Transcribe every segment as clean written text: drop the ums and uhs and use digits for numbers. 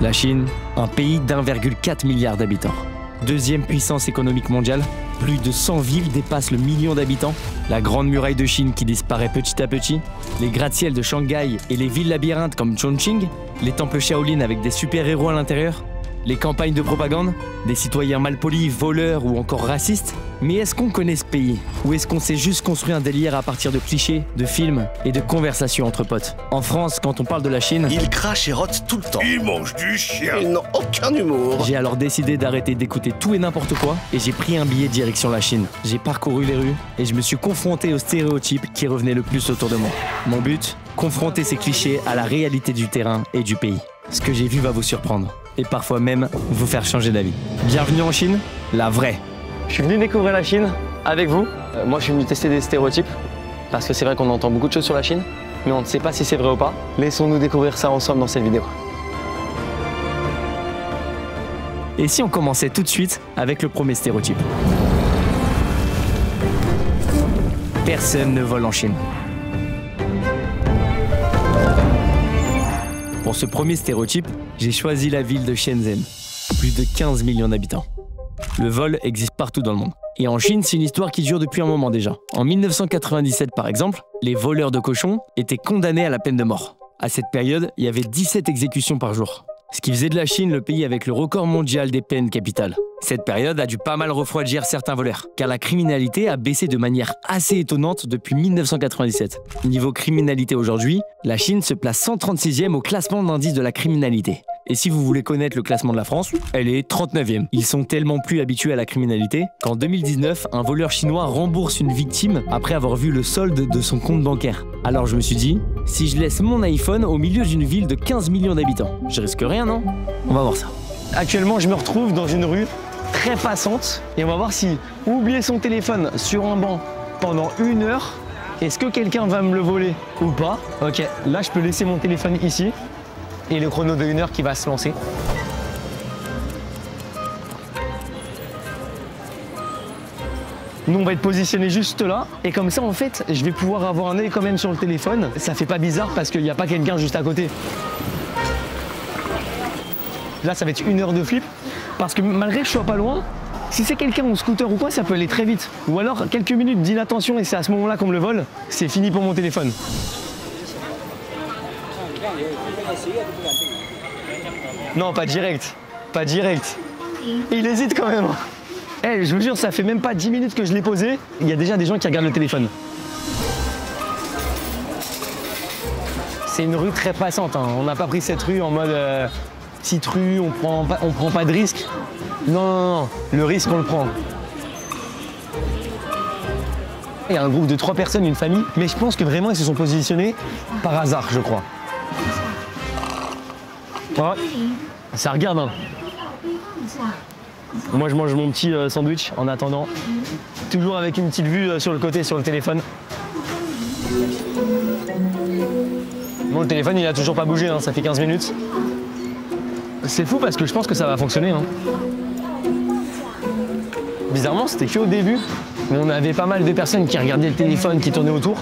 La Chine, un pays d'1,4 milliard d'habitants. Deuxième puissance économique mondiale, plus de 100 villes dépassent le million d'habitants. La grande muraille de Chine qui disparaît petit à petit, les gratte-ciels de Shanghai et les villes labyrinthes comme Chongqing, les temples Shaolin avec des super-héros à l'intérieur, les campagnes de propagande, des citoyens malpolis, voleurs ou encore racistes. Mais est-ce qu'on connaît ce pays? Ou est-ce qu'on s'est juste construit un délire à partir de clichés, de films et de conversations entre potes? En France, quand on parle de la Chine, Ils crachent et rotent tout le temps. Ils mangent du chien. Ils n'ont aucun humour. j'ai alors décidé d'arrêter d'écouter tout et n'importe quoi et j'ai pris un billet direction la Chine. J'ai parcouru les rues et je me suis confronté aux stéréotypes qui revenaient le plus autour de moi. Mon but, confronter ces clichés à la réalité du terrain et du pays. Ce que j'ai vu va vous surprendre et parfois même vous faire changer d'avis. Bienvenue en Chine, la vraie. Je suis venu découvrir la Chine avec vous. Moi, je suis venu tester des stéréotypes parce que c'est vrai qu'on entend beaucoup de choses sur la Chine, mais on ne sait pas si c'est vrai ou pas. Laissons-nous découvrir ça ensemble dans cette vidéo. Et si on commençait tout de suite avec le premier stéréotype? Personne ne vole en Chine. Pour ce premier stéréotype, j'ai choisi la ville de Shenzhen. Plus de 15 millions d'habitants. Le vol existe partout dans le monde. Et en Chine, c'est une histoire qui dure depuis un moment déjà. En 1997 par exemple, les voleurs de cochons étaient condamnés à la peine de mort. À cette période, il y avait 17 exécutions par jour. Ce qui faisait de la Chine le pays avec le record mondial des peines capitales. Cette période a dû pas mal refroidir certains voleurs, car la criminalité a baissé de manière assez étonnante depuis 1997. Niveau criminalité aujourd'hui, la Chine se place 136e au classement d'indice de la criminalité. Et si vous voulez connaître le classement de la France, elle est 39e. Ils sont tellement plus habitués à la criminalité qu'en 2019, un voleur chinois rembourse une victime après avoir vu le solde de son compte bancaire. Alors je me suis dit, si je laisse mon iPhone au milieu d'une ville de 15 millions d'habitants, je risque rien, non? On va voir ça. Actuellement, je me retrouve dans une rue très passante et on va voir si oublier son téléphone sur un banc pendant 1 heure, est-ce que quelqu'un va me le voler ou pas? Ok, là je peux laisser mon téléphone ici et le chrono de 1 heure qui va se lancer. Nous on va être positionné juste là et comme ça en fait je vais pouvoir avoir un œil quand même sur le téléphone. Ça fait pas bizarre parce qu'il n'y a pas quelqu'un juste à côté. Là ça va être 1 heure de flip parce que malgré que je sois pas loin, si c'est quelqu'un au scooter ou quoi ça peut aller très vite. Ou alors quelques minutes d'inattention et c'est à ce moment là qu'on me le vole, c'est fini pour mon téléphone. Non pas direct, pas direct. Il hésite quand même. Eh, je vous jure, ça fait même pas 10 minutes que je l'ai posé. Il y a déjà des gens qui regardent le téléphone. C'est une rue très passante. Hein. On n'a pas pris cette rue en mode petite rue, on prend pas de risque. Non, non, non, le risque, on le prend. Il y a un groupe de 3 personnes, une famille. Mais je pense que vraiment, ils se sont positionnés par hasard, je crois. Ouais, ça regarde, hein. Moi je mange mon petit sandwich en attendant, toujours avec une petite vue sur le côté sur le téléphone. Bon, le téléphone il a toujours pas bougé, hein, ça fait 15 minutes. C'est fou parce que je pense que ça va fonctionner. Hein. Bizarrement c'était qu'au début, mais on avait pas mal de personnes qui regardaient le téléphone, qui tournaient autour.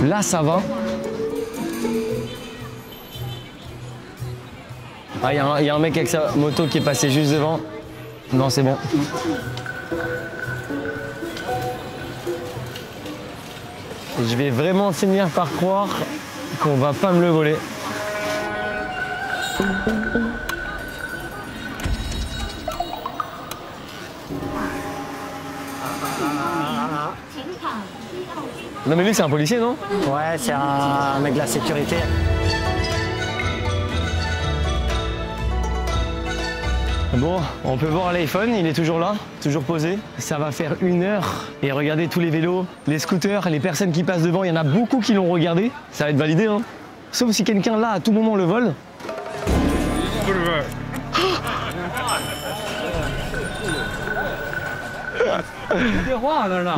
Là ça va. Ah, il y a un mec avec sa moto qui est passé juste devant. Non, c'est bon. Je vais vraiment finir par croire qu'on va pas me le voler. Non mais lui c'est un policier, non? Ouais, c'est un mec de la sécurité. Bon, on peut voir l'iPhone, il est toujours là, toujours posé. Ça va faire 1 heure. Et regardez tous les vélos, les scooters, les personnes qui passent devant, il y en a beaucoup qui l'ont regardé. Ça va être validé, hein. Sauf si quelqu'un là, à tout moment, le vole.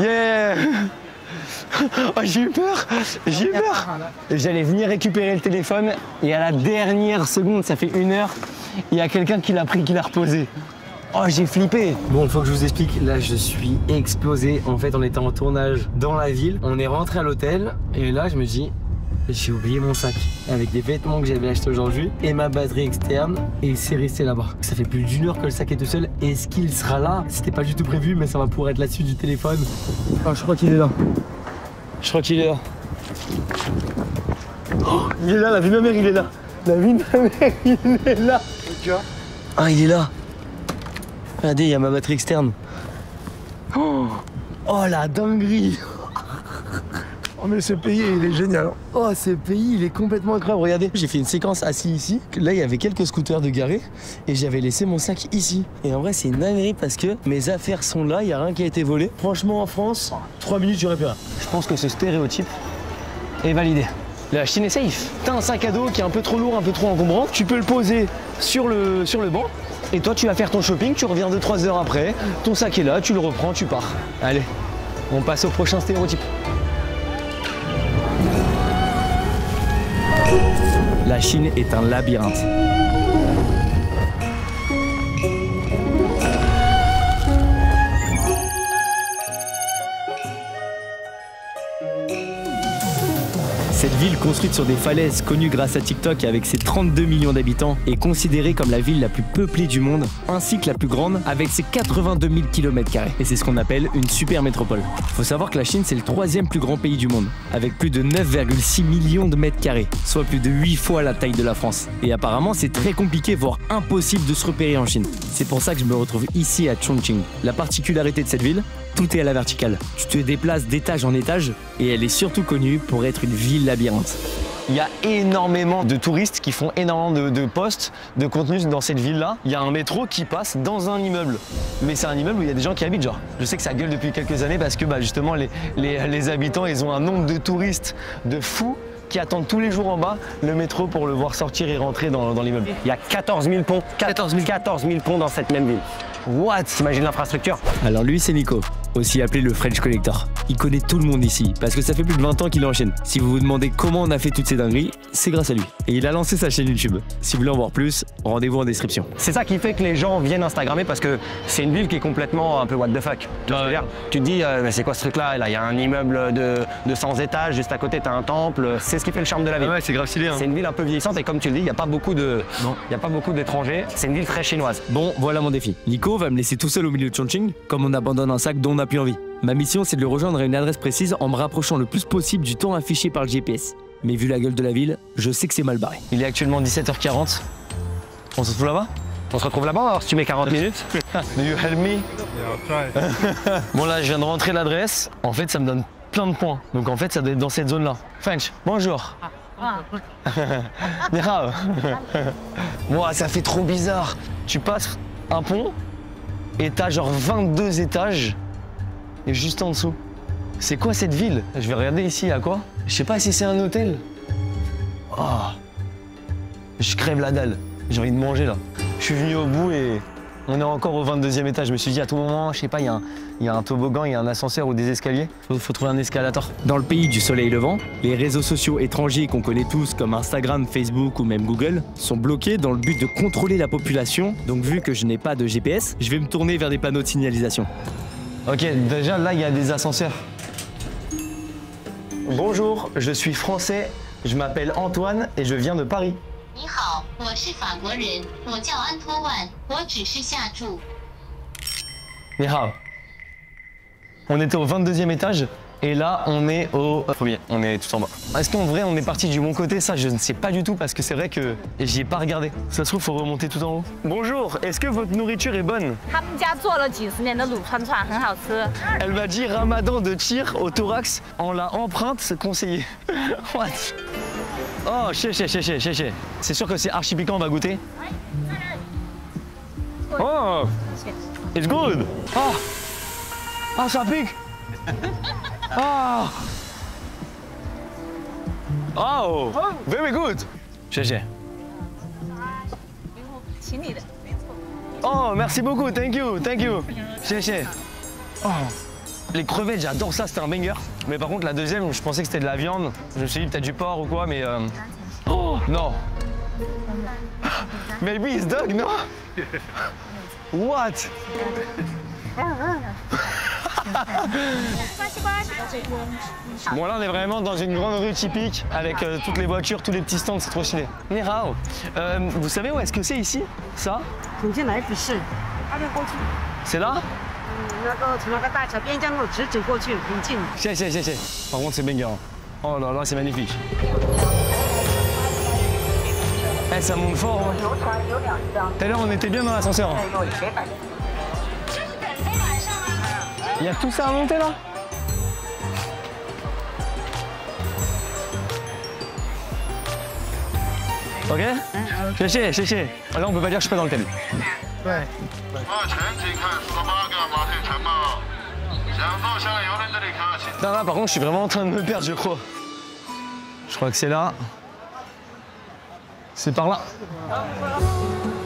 Yeah. Oh, j'ai eu peur, j'ai eu peur. J'allais venir récupérer le téléphone et à la dernière seconde, ça fait 1 heure, il y a quelqu'un qui l'a pris, qui l'a reposé. Oh, j'ai flippé. Bon, il faut que je vous explique. Là, je suis explosé. En fait, on était en tournage dans la ville. On est rentré à l'hôtel et là, je me dis, J'ai oublié mon sac avec des vêtements que j'avais achetés aujourd'hui et ma batterie externe et c'est resté là-bas. Ça fait plus d'1 heure que le sac est tout seul. Est-ce qu'il sera là? C'était pas du tout prévu mais ça va pouvoir être là-dessus du téléphone. Oh, je crois qu'il est là. Je crois qu'il est là. Oh, il est là, la vie de ma mère, il est là. La vie de ma mère, il est là. Ah, il est là. Regardez, il y a ma batterie externe. Oh, la dinguerie. Oh mais ce pays, il est génial. Oh, ce pays, il est complètement incroyable. Regardez, j'ai fait une séquence assis ici. Là, il y avait quelques scooters de garés et j'avais laissé mon sac ici. Et en vrai, c'est une dinguerie parce que mes affaires sont là, il n'y a rien qui a été volé. Franchement, en France, 3 minutes, j'aurais plus rien. Je pense que ce stéréotype est validé. La Chine est safe. T'as un sac à dos qui est un peu trop lourd, un peu trop encombrant. Tu peux le poser sur le banc. Et toi, tu vas faire ton shopping, tu reviens 2-3 heures après. Ton sac est là, tu le reprends, tu pars. Allez, on passe au prochain stéréotype. La Chine est un labyrinthe. Cette ville construite sur des falaises, connue grâce à TikTok avec ses 32 millions d'habitants, est considérée comme la ville la plus peuplée du monde, ainsi que la plus grande avec ses 82 000 km². Et c'est ce qu'on appelle une super métropole. Faut savoir que la Chine, c'est le 3e plus grand pays du monde, avec plus de 9,6 millions de mètres carrés, soit plus de 8 fois la taille de la France. Et apparemment, c'est très compliqué, voire impossible de se repérer en Chine. C'est pour ça que je me retrouve ici à Chongqing. La particularité de cette ville, tout est à la verticale. Tu te déplaces d'étage en étage et elle est surtout connue pour être une ville labyrinthe. Il y a énormément de touristes qui font énormément de posts, de contenus dans cette ville-là. Il y a un métro qui passe dans un immeuble. Mais c'est un immeuble où il y a des gens qui habitent, genre. Je sais que ça gueule depuis quelques années parce que justement les habitants, ils ont un nombre de touristes de fous qui attendent tous les jours en bas le métro pour le voir sortir et rentrer dans l'immeuble. Il y a 14 000 ponts. 14 000 ponts dans cette même ville. What? T'imagines l'infrastructure? Alors lui, c'est Nico, aussi appelé le French Collector. Il connaît tout le monde ici, parce que ça fait plus de 20 ans qu'il est en Chine. Si vous vous demandez comment on a fait toutes ces dingueries, c'est grâce à lui. Et il a lancé sa chaîne YouTube. Si vous voulez en voir plus, rendez-vous en description. C'est ça qui fait que les gens viennent Instagrammer parce que c'est une ville qui est complètement un peu what the fuck. Tu vois ce que je veux dire? Tu te dis, mais c'est quoi ce truc-là? Là, il y a un immeuble de 100 étages, juste à côté, t'as un temple. C'est ce qui fait le charme de la ville. Ouais, c'est grave stylé. Hein. C'est une ville un peu vieillissante et comme tu le dis, il n'y a pas beaucoup d'étrangers. C'est une ville très chinoise. Bon, voilà mon défi. Nico va me laisser tout seul au milieu de Chongqing, comme on abandonne un sac dont on n'a plus envie. Ma mission, c'est de le rejoindre à une adresse précise en me rapprochant le plus possible du temps affiché par le GPS. Mais vu la gueule de la ville, je sais que c'est mal barré. Il est actuellement 17h40. On se retrouve là-bas? On se retrouve là-bas alors si tu mets 40 minutes. Do you help me? Bon là, je viens de rentrer l'adresse. En fait, ça me donne plein de points. Donc en fait, ça doit être dans cette zone-là. French, bonjour. Ni hao. Moi, ça fait trop bizarre. Tu passes un pont et t'as genre 22 étages et juste en dessous. C'est quoi cette ville? Je vais regarder ici, à quoi? Je sais pas si c'est un hôtel. Oh. Je crève la dalle. J'ai envie de manger là. Je suis venu au bout et on est encore au 22e étage. Je me suis dit à tout moment, je sais pas, il y a un toboggan, il y a un ascenseur ou des escaliers. Faut trouver un escalator. Dans le pays du soleil levant, les réseaux sociaux étrangers qu'on connaît tous comme Instagram, Facebook ou même Google sont bloqués dans le but de contrôler la population. Donc vu que je n'ai pas de GPS, je vais me tourner vers des panneaux de signalisation. Ok, déjà là il y a des ascenseurs. Bonjour, je suis français, je m'appelle Antoine et je viens de Paris. 你好，我是法国人，我叫安托万，我只是下注。 Ni hao. On était au 22e étage et là on est au premier, on est tout en bas. Est-ce qu'en vrai on est parti du bon côté? Ça je ne sais pas du tout parce que c'est vrai que j'y ai pas regardé. Ça se trouve faut remonter tout en haut. Bonjour, est-ce que votre nourriture est bonne? 他们家做了几十年的卤串串，很好吃。 Elle m'a dit ramadan de tir au thorax en la empreinte conseillée. What? Oh, chez. C'est sûr que c'est archi piquant, on va goûter. Oh, it's good. Oh, ah, ça pique. Ah. Oh, very good. Chez. 请你的。 Oh, merci beaucoup, thank you. Chez. Oh. Les crevettes, j'adore ça, c'était un banger. Mais par contre, la deuxième, je pensais que c'était de la viande. Je me suis dit peut-être du porc ou quoi, mais... Oh, non. Maybe it's dog, no? What? Bon là on est vraiment dans une grande rue typique avec toutes les voitures, tous les petits stands, c'est trop stylé. Ni hao. Vous savez où est-ce que c'est ici? Ça? C'est là? Par contre c'est banger. Oh là là c'est magnifique. Eh, ça monte fort. Hein. Tout à l'heure on était bien dans l'ascenseur. Hein. Il y a tout ça à monter là? Ok? Chéché. Là on peut pas dire que je suis pas dans le thème. Ouais. Là, par contre je suis vraiment en train de me perdre je crois. Je crois que c'est là. C'est par là.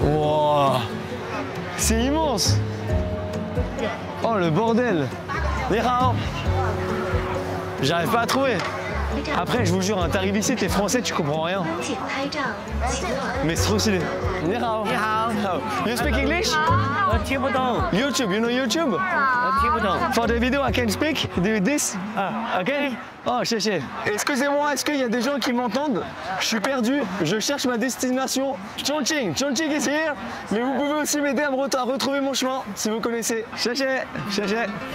Wow. C'est immense. Oh le bordel. Ni hao. J'arrive pas à trouver. Après, je vous jure, hein, t'arrives ici, t'es français, tu comprends rien. Mais c'est trop stylé. Ni hao. Ni hao. You speak English? YouTube, you know YouTube? For the video, I can speak. Do this? Ok? Oh, chéché. Excusez-moi, est-ce qu'il y a des gens qui m'entendent? Je suis perdu, je cherche ma destination. Chongqing is here. Mais vous pouvez aussi m'aider à retrouver mon chemin, si vous connaissez. Chéché.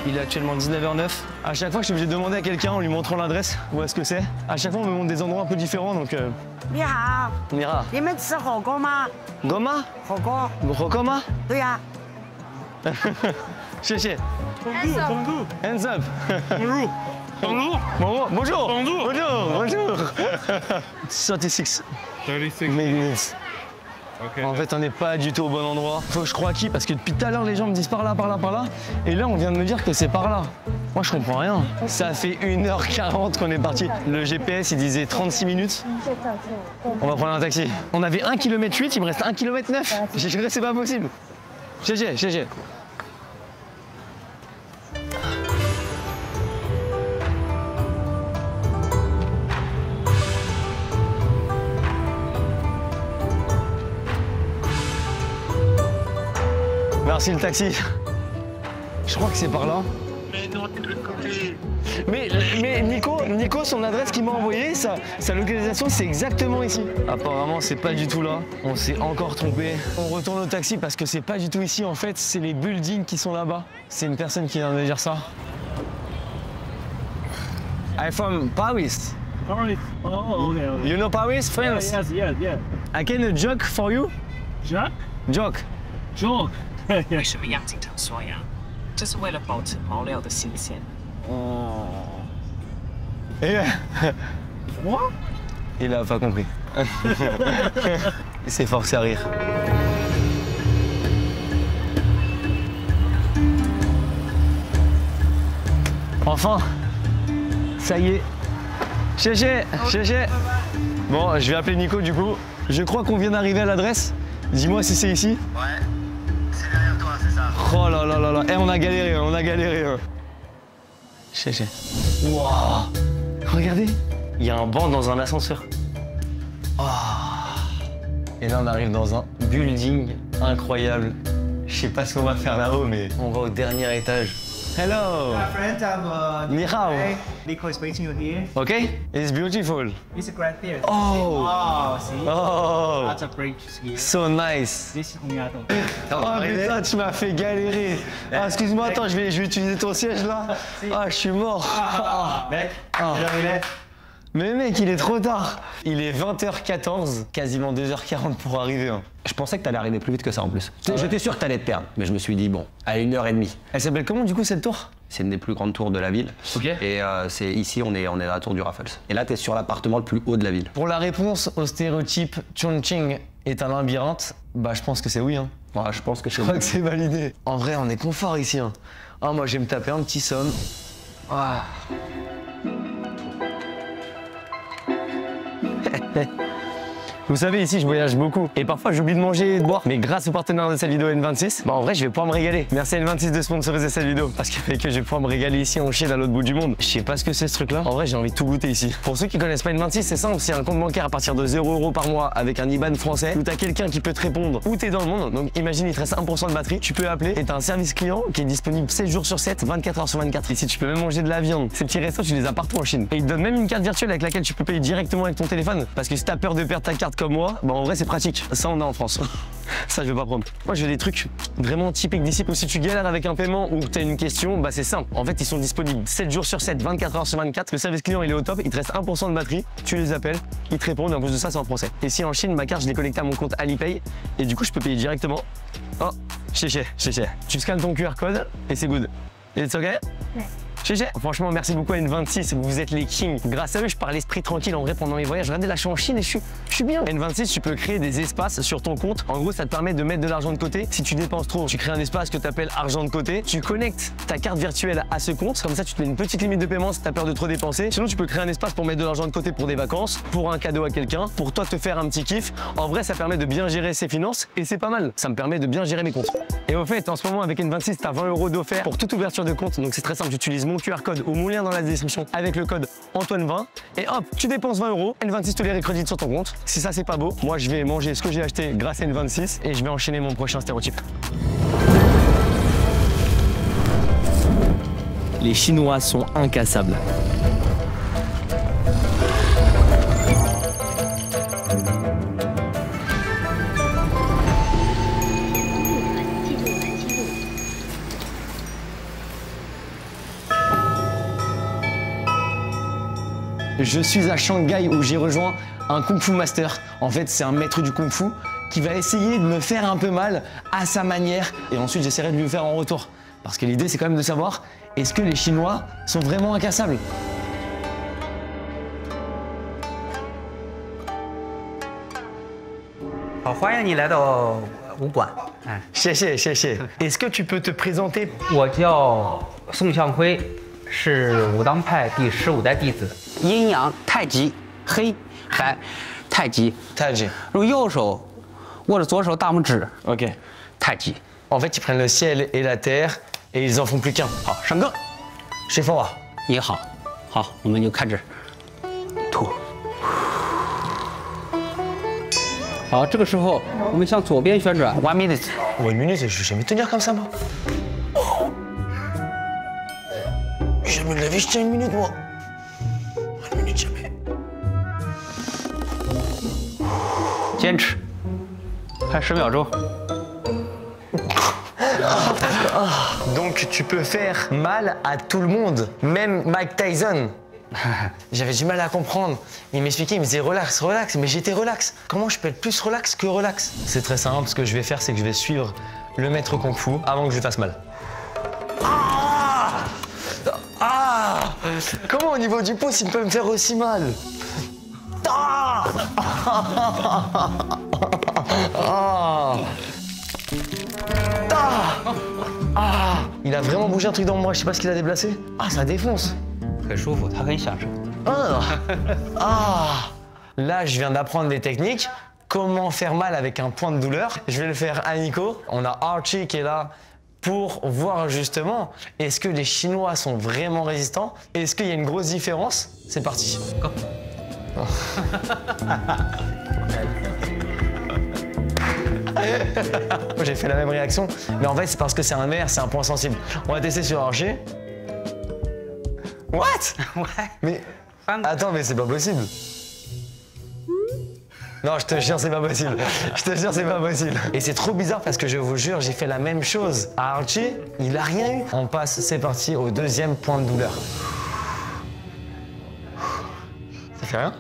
Il est actuellement 19h09. À chaque fois, je suis obligé de demander à quelqu'un en lui montrant l'adresse, où est-ce que c'est. À chaque fois, on me montre des endroits un peu différents, donc... Ni hao. Ni hao. 你们吃火锅吗？ Goma? 火锅。 Rokoma? 对呀、谢谢。Hands up. Bonjour. 36 minutes. En fait, on n'est pas du tout au bon endroit. Faut que je crois qui? Parce que depuis tout à l'heure, les gens me disent par là. Et là, on vient de me dire que c'est par là. Moi, je comprends rien. Ça fait 1h40 qu'on est parti. Le GPS, il disait 36 minutes. On va prendre un taxi. On avait 1,8 km, il me reste 1,9 km. J'ai juré, c'est pas possible. GG. Merci le taxi. Je crois que c'est par là. Mais Nico, son adresse qu'il m'a envoyée, sa localisation, c'est exactement ici. Apparemment, c'est pas du tout là. On s'est encore trompé. On retourne au taxi parce que c'est pas du tout ici. En fait, c'est les buildings qui sont là-bas. C'est une personne qui vient de me dire ça. I'm from Paris. Paris. Oh, okay. You know Paris, France? Yes. I can joke for you. Jack? Joke. 为什么要经常刷牙？这是为了保持毛料的新鲜。 Il a pas compris. Il s'est forcé à rire. Enfin, ça y est. GG. Bon, je vais appeler Nico du coup. Je crois qu'on vient d'arriver à l'adresse. Dis-moi si c'est ici. Ouais, c'est derrière toi, c'est ça. Oh là là. Eh, on a galéré. GG. Wow. Regardez, il y a un banc dans un ascenseur. Oh. Et là, on arrive dans un building incroyable. Je sais pas ce qu'on va faire là-haut, mais on va au dernier étage. Hello. My friend, I'm Ni hao. Nico is waiting you here. Okay? It's beautiful. It's a great theater. Oh. Oh, see? Oh. Lots of bridges here. So nice. This is Hunyato. Oh putain, tu m'as fait galérer. Ah, excuse-moi, attends, je vais utiliser ton siège là. Ah, je suis mort. Mec, Ah. terminé. Mais mec, il est trop tard. Il est 20h14, quasiment 2h40 pour arriver. Hein. Je pensais que t'allais arriver plus vite que ça en plus. J'étais sûr que t'allais te perdre, mais je me suis dit, bon, à 1h30. Elle s'appelle comment du coup cette tour? C'est une des plus grandes tours de la ville. Ok. Et c'est ici, on est à la tour du Raffles. Et là, t'es sur l'appartement le plus haut de la ville. Pour la réponse au stéréotype Chongqing est un labyrinthe, bah je pense que c'est oui. Hein. Ouais, je pense que Je crois que c'est validé. En vrai, on est confort ici. Hein. Ah, moi, je vais me taper un petit somme. Ah. Vous savez, ici, je voyage beaucoup. Et parfois, j'oublie de manger et de boire. Mais grâce au partenaire de cette vidéo N26, bah en vrai, je vais pouvoir me régaler. Merci à N26 de sponsoriser cette vidéo. Parce qu'avec eux, je vais pouvoir me régaler ici en Chine à l'autre bout du monde. Je sais pas ce que c'est ce truc-là. En vrai, j'ai envie de tout goûter ici. Pour ceux qui connaissent pas N26, c'est simple. C'est un compte bancaire à partir de 0 € par mois avec un IBAN français où t'as quelqu'un qui peut te répondre où t'es dans le monde. Donc, imagine, il te reste 1% de batterie. Tu peux appeler et t'as un service client qui est disponible 7 jours sur 7, 24 heures sur 24. Ici, tu peux même manger de la viande. Ces petits restos, tu les as partout en Chine. Et ils te donnent même une carte virtuelle avec laquelle tu peux payer directement avec ton téléphone. Parce que si t'as peur de perdre ta carte comme moi, bah en vrai, c'est pratique. Ça, on a en France. Ça, je vais pas prendre. Moi, je veux des trucs vraiment typiques d'ici. Si tu galères avec un paiement ou que tu as une question, bah c'est simple. En fait, ils sont disponibles 7 jours sur 7, 24 heures sur 24. Le service client, il est au top. Il te reste 1% de batterie. Tu les appelles, ils te répondent. Et en plus de ça, c'est en français. Et si en Chine, ma carte, je l'ai connectée à mon compte Alipay. Et du coup, je peux payer directement. Oh, chéché. Tu scannes ton QR code et c'est good. It's OK? Ouais. Chéché. Franchement, merci beaucoup à N26, vous êtes les kings. Grâce à eux, je pars l'esprit tranquille en vrai pendant mes voyages. Regardez, là, je suis en Chine et je suis bien. N26, tu peux créer des espaces sur ton compte. En gros, ça te permet de mettre de l'argent de côté. Si tu dépenses trop, tu crées un espace que tu appelles argent de côté. Tu connectes ta carte virtuelle à ce compte. Comme ça, tu te mets une petite limite de paiement si tu as peur de trop dépenser. Sinon, tu peux créer un espace pour mettre de l'argent de côté pour des vacances, pour un cadeau à quelqu'un, pour toi te faire un petit kiff. En vrai, ça permet de bien gérer ses finances et c'est pas mal. Ça me permet de bien gérer mes comptes. Et au fait, en ce moment, avec N26, tu as 20 € d'offert pour toute ouverture de compte. Donc, c'est très simple. Tu utilises mon QR code ou mon lien dans la description avec le code Antoine20 et hop, tu dépenses 20 €, N26 te les récrédite sur ton compte. Si ça c'est pas beau, moi je vais manger ce que j'ai acheté grâce à N26 et je vais enchaîner mon prochain stéréotype. Les Chinois sont incassables. Je suis à Shanghai où j'ai rejoint un Kung Fu Master. En fait, c'est un maître du Kung Fu qui va essayer de me faire un peu mal à sa manière. Et ensuite, j'essaierai de lui faire en retour. Parce que l'idée, c'est quand même de savoir, est-ce que les Chinois sont vraiment incassables? Est-ce que tu peux te présenter? 我叫宋向辉，是武当派第15代弟子。阴阳太极，黑白太极。太极。用右手握着左手大拇指。OK。太极。En fait, ils prennent le ciel et la terre et ils en font plus qu'un. 好，上课。师傅啊，你好，好，我们就开始吐。好，这个时候我们向左边旋转 1 minute。1 minute, je vais jamais tenir comme ça moi. Jamais de la vie, je tiens 1 minute moi. 1 minute jamais. 坚持，还10秒钟。Donc tu peux faire mal à tout le monde, même Mike Tyson. J'avais du mal à comprendre. Il m'expliquait, il me disait relax, relax, mais j'étais relax. Comment je peux être plus relax que relax? C'est très simple, ce que je vais faire, c'est que je vais suivre le maître Kung Fu avant que je lui fasse mal. Ah! Comment au niveau du pouce, il peut me faire aussi mal? Ah! Ah! Ah! Il a vraiment bougé un truc dans moi, je sais pas ce qu'il a déplacé. Ah, ça défonce. 很舒服，他很享受。Ah! Là, je viens d'apprendre des techniques. Comment faire mal avec un point de douleur. Je vais le faire à Nico. On a Archie qui est là pour voir justement est-ce que les Chinois sont vraiment résistants? Est-ce qu'il y a une grosse différence? C'est parti. J'ai fait la même réaction, mais en fait c'est parce que c'est un nerf, c'est un point sensible. On va tester sur Archie. What? Ouais. Mais attends, mais c'est pas possible. Non, je te jure, c'est pas possible. Je te jure, c'est pas possible. Et c'est trop bizarre parce que je vous jure, j'ai fait la même chose à Archie. Il a rien eu. On passe, c'est parti, au deuxième point de douleur. Ça fait rien?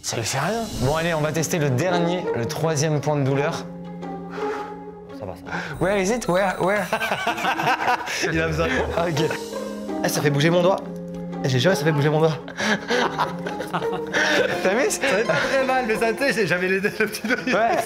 Ça lui fait rien. Bon, allez, on va tester le dernier, le troisième point de douleur. Ça va, ça va. Where is it? Where? Il a besoin. Ok. Eh, ça fait bouger mon doigt. J'ai juré, ça fait bouger mon doigt. T'as vu? Ça fait pas très mal, mais ça, tu sais, j'avais le petit doigt. Ouais.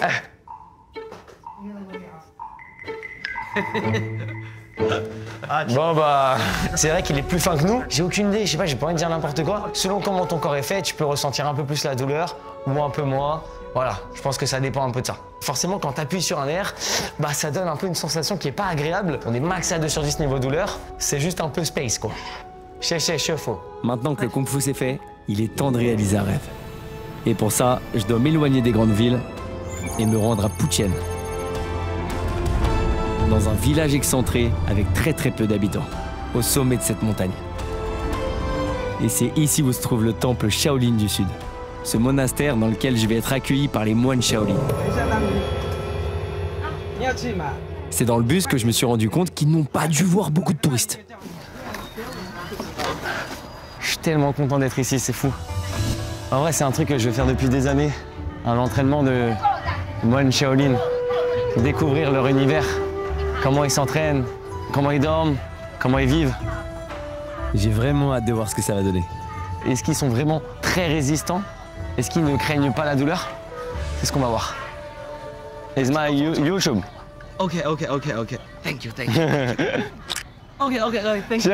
Bon bah, c'est vrai qu'il est plus fin que nous. J'ai aucune idée, je sais pas, j'ai pas envie de dire n'importe quoi. Selon comment ton corps est fait, tu peux ressentir un peu plus la douleur ou un peu moins. Voilà, je pense que ça dépend un peu de ça. Forcément, quand tu appuies sur un nerf, bah ça donne un peu une sensation qui est pas agréable. On est max à 2 sur 10 niveau douleur. C'est juste un peu space quoi. Chaud. Maintenant que le Kung Fu c'est fait, il est temps de réaliser un rêve. Et pour ça, je dois m'éloigner des grandes villes et me rendre à Putian. Dans un village excentré avec très peu d'habitants, au sommet de cette montagne. Et c'est ici où se trouve le temple Shaolin du Sud. Ce monastère dans lequel je vais être accueilli par les moines Shaolin. C'est dans le bus que je me suis rendu compte qu'ils n'ont pas dû voir beaucoup de touristes. Je suis tellement content d'être ici, c'est fou. En vrai, c'est un truc que je veux faire depuis des années. Un entraînement de moines Shaolin. Découvrir leur univers. Comment ils s'entraînent, comment ils dorment, comment ils vivent. J'ai vraiment hâte de voir ce que ça va donner. Est-ce qu'ils sont vraiment très résistants? Est-ce qu'ils ne craignent pas la douleur? C'est ce qu'on va voir. It's my YouTube. Ok. Thank you. Ok, thank you.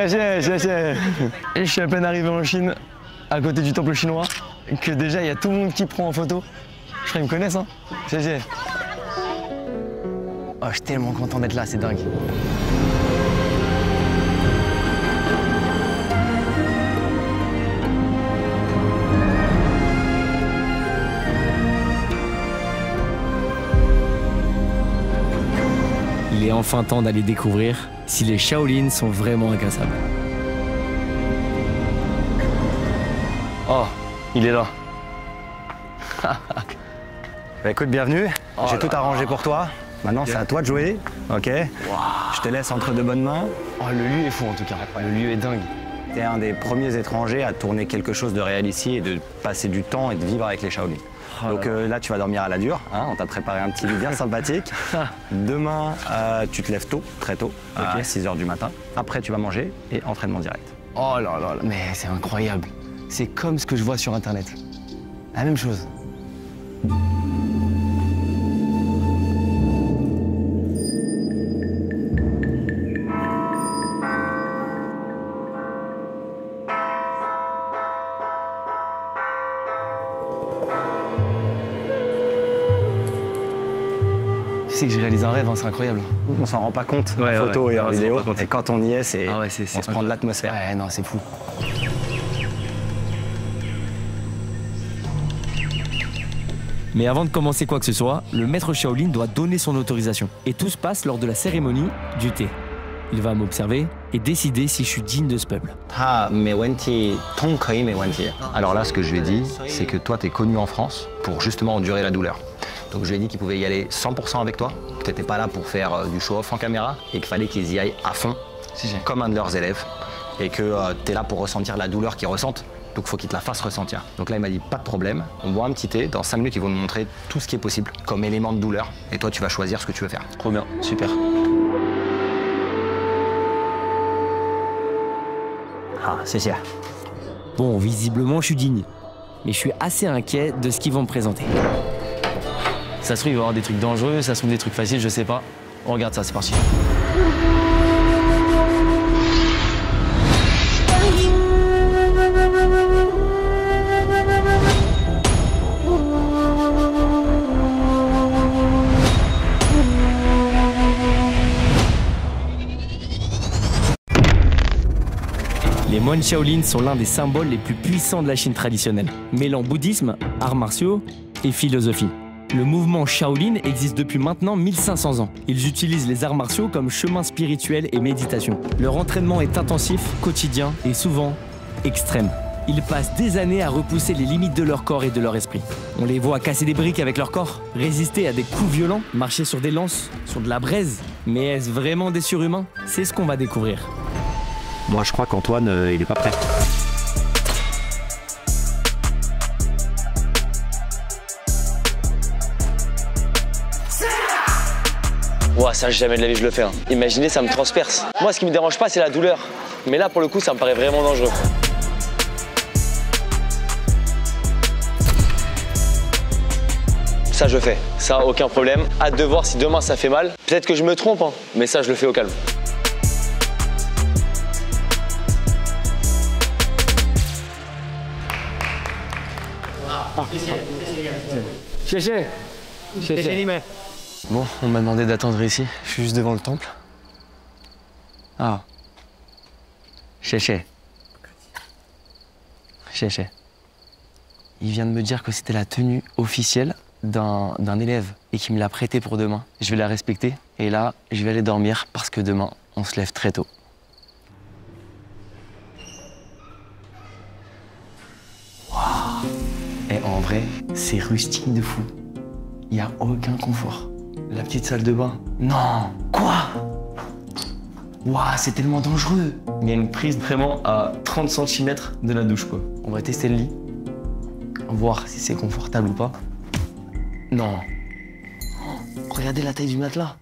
Je suis à peine arrivé en Chine, à côté du temple chinois, que déjà il y a tout le monde qui prend en photo. Je crois qu'ils me connaissent, hein. Oh, je suis tellement content d'être là, c'est dingue. Il est enfin temps d'aller découvrir si les Shaolins sont vraiment incassables. Oh, il est là. Bah écoute, bienvenue. J'ai tout arrangé pour toi. Maintenant, c'est à toi de jouer. Ok. Je te laisse entre de bonnes mains. Oh, le lieu est fou en tout cas. Le lieu est dingue. T'es un des premiers étrangers à tourner quelque chose de réel ici et de passer du temps et de vivre avec les Shaolins. Donc là, tu vas dormir à la dure. Hein, on t'a préparé un petit lit bien sympathique. Demain, tu te lèves tôt, très tôt, à 6 h du matin. Après, tu vas manger et entraînement direct. Oh là là, mais c'est incroyable. C'est comme ce que je vois sur Internet. La même chose. Tu sais que j'ai réalisé un rêve, hein, c'est incroyable. On s'en rend pas compte en photo et en vidéo. Et quand on y est, on se prend de l'atmosphère. Ouais, non, c'est fou. Mais avant de commencer quoi que ce soit, le maître Shaolin doit donner son autorisation. Et tout se passe lors de la cérémonie du thé. Il va m'observer et décider si je suis digne de ce peuple. Alors là, ce que je lui ai dit, c'est que toi, tu es connu en France pour justement endurer la douleur. Donc je lui ai dit qu'il pouvait y aller 100% avec toi, que tu n'étais pas là pour faire du show-off en caméra et qu'il fallait qu'ils y aillent à fond, comme un de leurs élèves, et que tu es là pour ressentir la douleur qu'ils ressentent. Donc il faut qu'ils te la fassent ressentir. Donc là, il m'a dit pas de problème, on boit un petit thé, dans 5 minutes, ils vont nous montrer tout ce qui est possible comme élément de douleur. Et toi, tu vas choisir ce que tu veux faire. Trop bien, super. Ah, c'est ça. Bon, visiblement, je suis digne. Mais je suis assez inquiet de ce qu'ils vont me présenter. Ça se trouve, il va y avoir des trucs dangereux, ça se trouve des trucs faciles, je sais pas. On regarde ça, c'est parti. Les moines Shaolin sont l'un des symboles les plus puissants de la Chine traditionnelle, mêlant bouddhisme, arts martiaux et philosophie. Le mouvement Shaolin existe depuis maintenant 1500 ans. Ils utilisent les arts martiaux comme chemin spirituel et méditation. Leur entraînement est intensif, quotidien et souvent extrême. Ils passent des années à repousser les limites de leur corps et de leur esprit. On les voit casser des briques avec leur corps, résister à des coups violents, marcher sur des lances, sur de la braise. Mais est-ce vraiment des surhumains? C'est ce qu'on va découvrir. Moi, je crois qu'Antoine, il est pas prêt. Ouah, ça, jamais de la vie je le fais. Hein. Imaginez, ça me transperce. Moi, ce qui me dérange pas, c'est la douleur. Mais là, pour le coup, ça me paraît vraiment dangereux. Ça, je fais. Ça, aucun problème. Hâte de voir si demain, ça fait mal. Peut-être que je me trompe, hein, mais ça, je le fais au calme. Bon, on m'a demandé d'attendre ici. Je suis juste devant le temple. Ah. Chéché. Il vient de me dire que c'était la tenue officielle d'un élève et qu'il me l'a prêtée pour demain. Je vais la respecter et là, je vais aller dormir parce que demain, on se lève très tôt. Waouh. Et en vrai, c'est rustique de fou. Il n'y a aucun confort. La petite salle de bain. Non. Quoi? Waouh, c'est tellement dangereux. Il y a une prise vraiment à 30 cm de la douche, quoi. On va tester le lit. Voir si c'est confortable ou pas. Non. Oh, regardez la taille du matelas.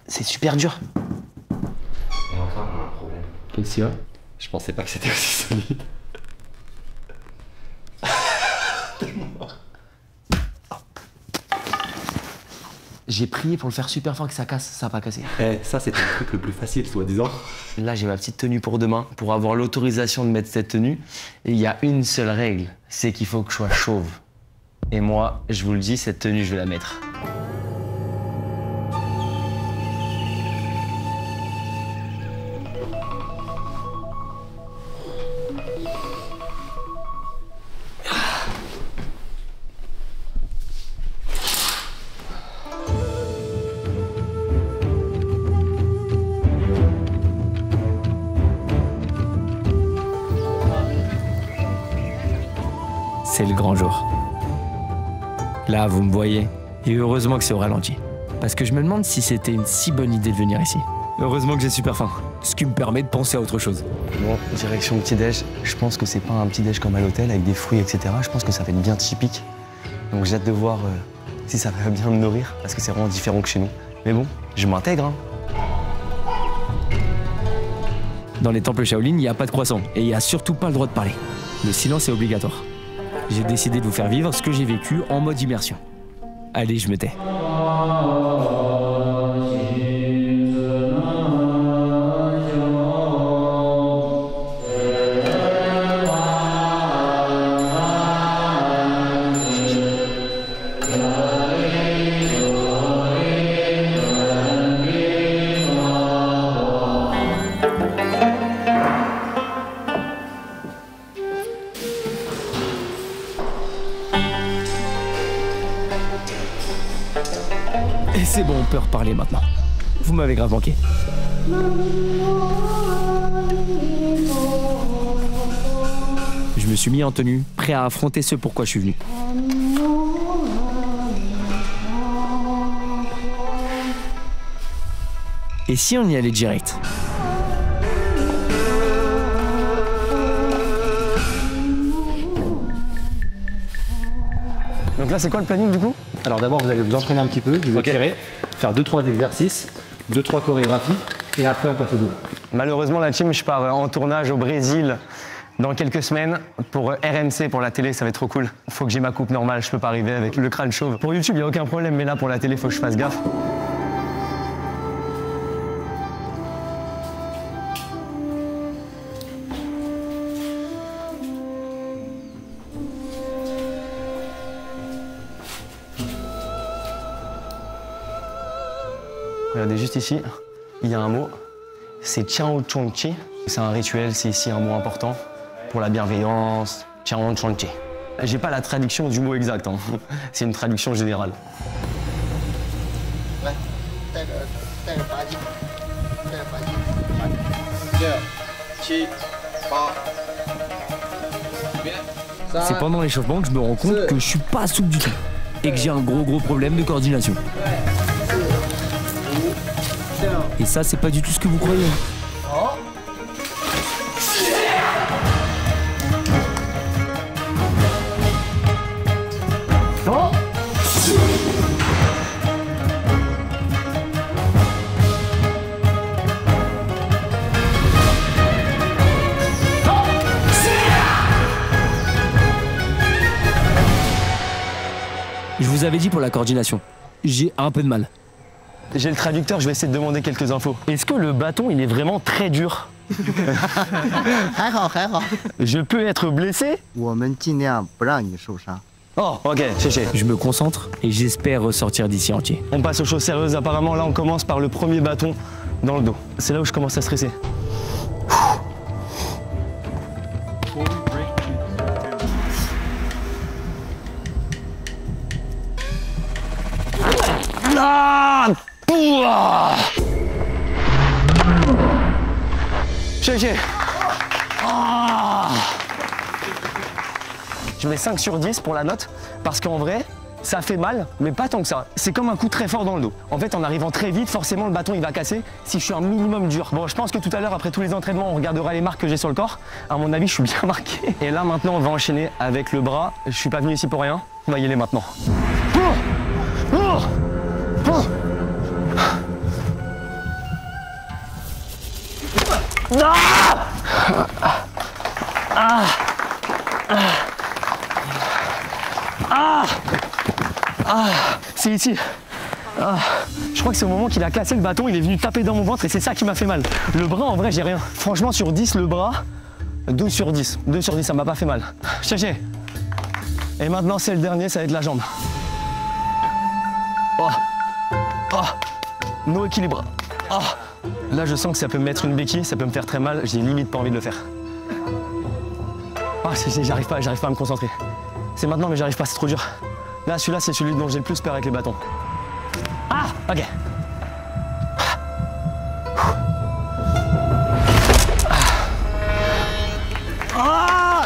C'est super dur. Et enfin, on a un problème. Qu'est-ce qu'il y a? Je pensais pas que c'était aussi solide. J'ai prié pour le faire super fort que ça casse, ça n'a pas cassé. Eh, ça c'était le truc le plus facile, soi-disant. Là, j'ai ma petite tenue pour demain, pour avoir l'autorisation de mettre cette tenue. Et il y a une seule règle, c'est qu'il faut que je sois chauve. Et moi, je vous le dis, cette tenue, je vais la mettre. C'est le grand jour. Là, vous me voyez. Et heureusement que c'est au ralenti. Parce que je me demande si c'était une si bonne idée de venir ici. Heureusement que j'ai super faim. Ce qui me permet de penser à autre chose. Bon, direction petit-déj. Je pense que c'est pas un petit-déj comme à l'hôtel avec des fruits, etc. Je pense que ça va être bien typique. Donc j'ai hâte de voir si ça va bien me nourrir. Parce que c'est vraiment différent que chez nous. Mais bon, je m'intègre. Hein. Dans les temples Shaolin, il n'y a pas de croissant. Et il n'y a surtout pas le droit de parler. Le silence est obligatoire. J'ai décidé de vous faire vivre ce que j'ai vécu en mode immersion. Allez, je me tais. Et c'est bon, on peut reparler maintenant. Vous m'avez grave manqué. Je me suis mis en tenue, prêt à affronter ce pourquoi je suis venu. Et si on y allait direct ? Donc là, c'est quoi le planning du coup? Alors d'abord, vous allez vous entraîner un petit peu, vous allez tirer, faire 2-3 exercices, 2-3 chorégraphies, et après on passe au dos. Malheureusement, la team, je pars en tournage au Brésil dans quelques semaines pour RMC, pour la télé, ça va être trop cool. Faut que j'ai ma coupe normale, je peux pas arriver avec le crâne chauve. Pour YouTube, il n'y a aucun problème, mais là, pour la télé, faut que je fasse gaffe. Regardez juste ici, il y a un mot, c'est Tiao Chongchi. C'est un rituel, c'est ici un mot important pour la bienveillance, Tiao Chongchi. J'ai pas la traduction du mot exact, hein. C'est une traduction générale. C'est pendant l'échauffement que je me rends compte que je suis pas souple du tout et que j'ai un gros problème de coordination. Et ça, c'est pas du tout ce que vous croyez. Oh. Je vous avais dit pour la coordination, j'ai un peu de mal. J'ai le traducteur, je vais essayer de demander quelques infos. Est-ce que le bâton, il est vraiment très dur? Je peux être blessé? Oh, ok, séché. Je me concentre et j'espère ressortir d'ici entier. On passe aux choses sérieuses. Apparemment, là, on commence par le premier bâton dans le dos. C'est là où je commence à stresser. Ah, séché. Ah. Je mets 5 sur 10 pour la note parce qu'en vrai, ça fait mal, mais pas tant que ça. C'est comme un coup très fort dans le dos. En fait, en arrivant très vite, forcément, le bâton, il va casser si je suis un minimum dur. Bon, je pense que tout à l'heure, après tous les entraînements, on regardera les marques que j'ai sur le corps. À mon avis, je suis bien marqué. Et là, maintenant, on va enchaîner avec le bras. Je suis pas venu ici pour rien. On va y aller maintenant. C'est ici. Je crois que c'est au moment qu'il a cassé le bâton, il est venu taper dans mon ventre et c'est ça qui m'a fait mal. Le bras, en vrai, j'ai rien. Franchement, sur 10, le bras, 12 sur 10. 2 sur 10, ça m'a pas fait mal. Cherchez. Et maintenant, c'est le dernier, ça va être la jambe. Oh. Oh. No équilibre. Oh. Là, je sens que ça peut me mettre une béquille, ça peut me faire très mal. J'ai limite pas envie de le faire. Oh, j'arrive pas à me concentrer. C'est maintenant, mais j'arrive pas, c'est trop dur. Là, celui-là, c'est celui dont j'ai le plus peur avec les bâtons. Ah, ok. Ah.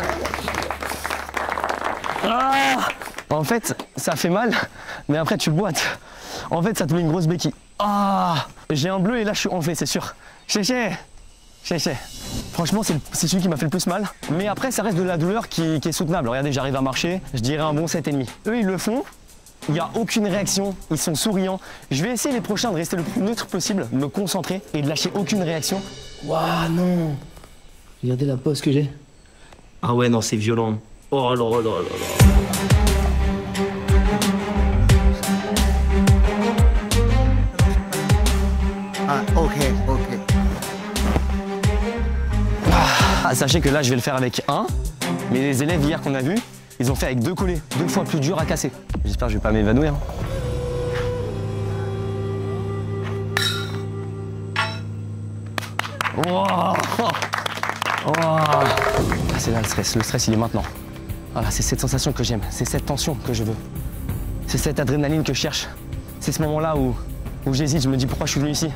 Ah. En fait, ça fait mal, mais après, tu boites. En fait, ça te met une grosse béquille. Ah. J'ai un bleu et là, je suis enflé, c'est sûr. Chéché. Franchement, c'est celui qui m'a fait le plus mal. Mais après, ça reste de la douleur qui est soutenable. Regardez, j'arrive à marcher, je dirais un bon 7,5. Eux, ils le font. Il n'y a aucune réaction, ils sont souriants. Je vais essayer les prochains de rester le plus neutre possible, de me concentrer et de lâcher aucune réaction. Waouh, non. Regardez la pose que j'ai. Ah ouais, non, c'est violent. Oh là là là là. Ah, ok. Ah, sachez que là, je vais le faire avec un. Mais les élèves hier qu'on a vus, ils ont fait avec 2 collets, 2 fois plus dur à casser. J'espère que je vais pas m'évanouir. Wow. Oh. Ah, c'est là le stress. Le stress, il est maintenant. Voilà, c'est cette sensation que j'aime. C'est cette tension que je veux. C'est cette adrénaline que je cherche. C'est ce moment-là où j'hésite. Je me dis pourquoi je suis venu ici.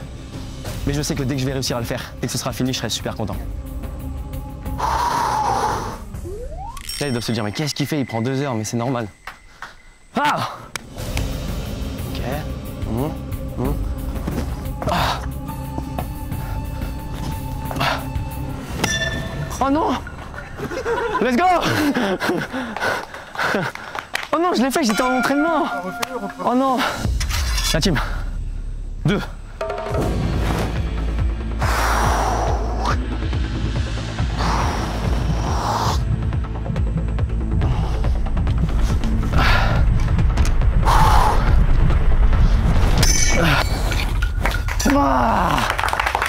Mais je sais que dès que je vais réussir à le faire et que ce sera fini, je serai super content. Là, ils doivent se dire, mais qu'est-ce qu'il fait? Il prend 2 heures, mais c'est normal. Ah! Ok. Ah. Oh non! Let's go! Oh non, je l'ai fait, j'étais en entraînement! Oh non! La team. 2.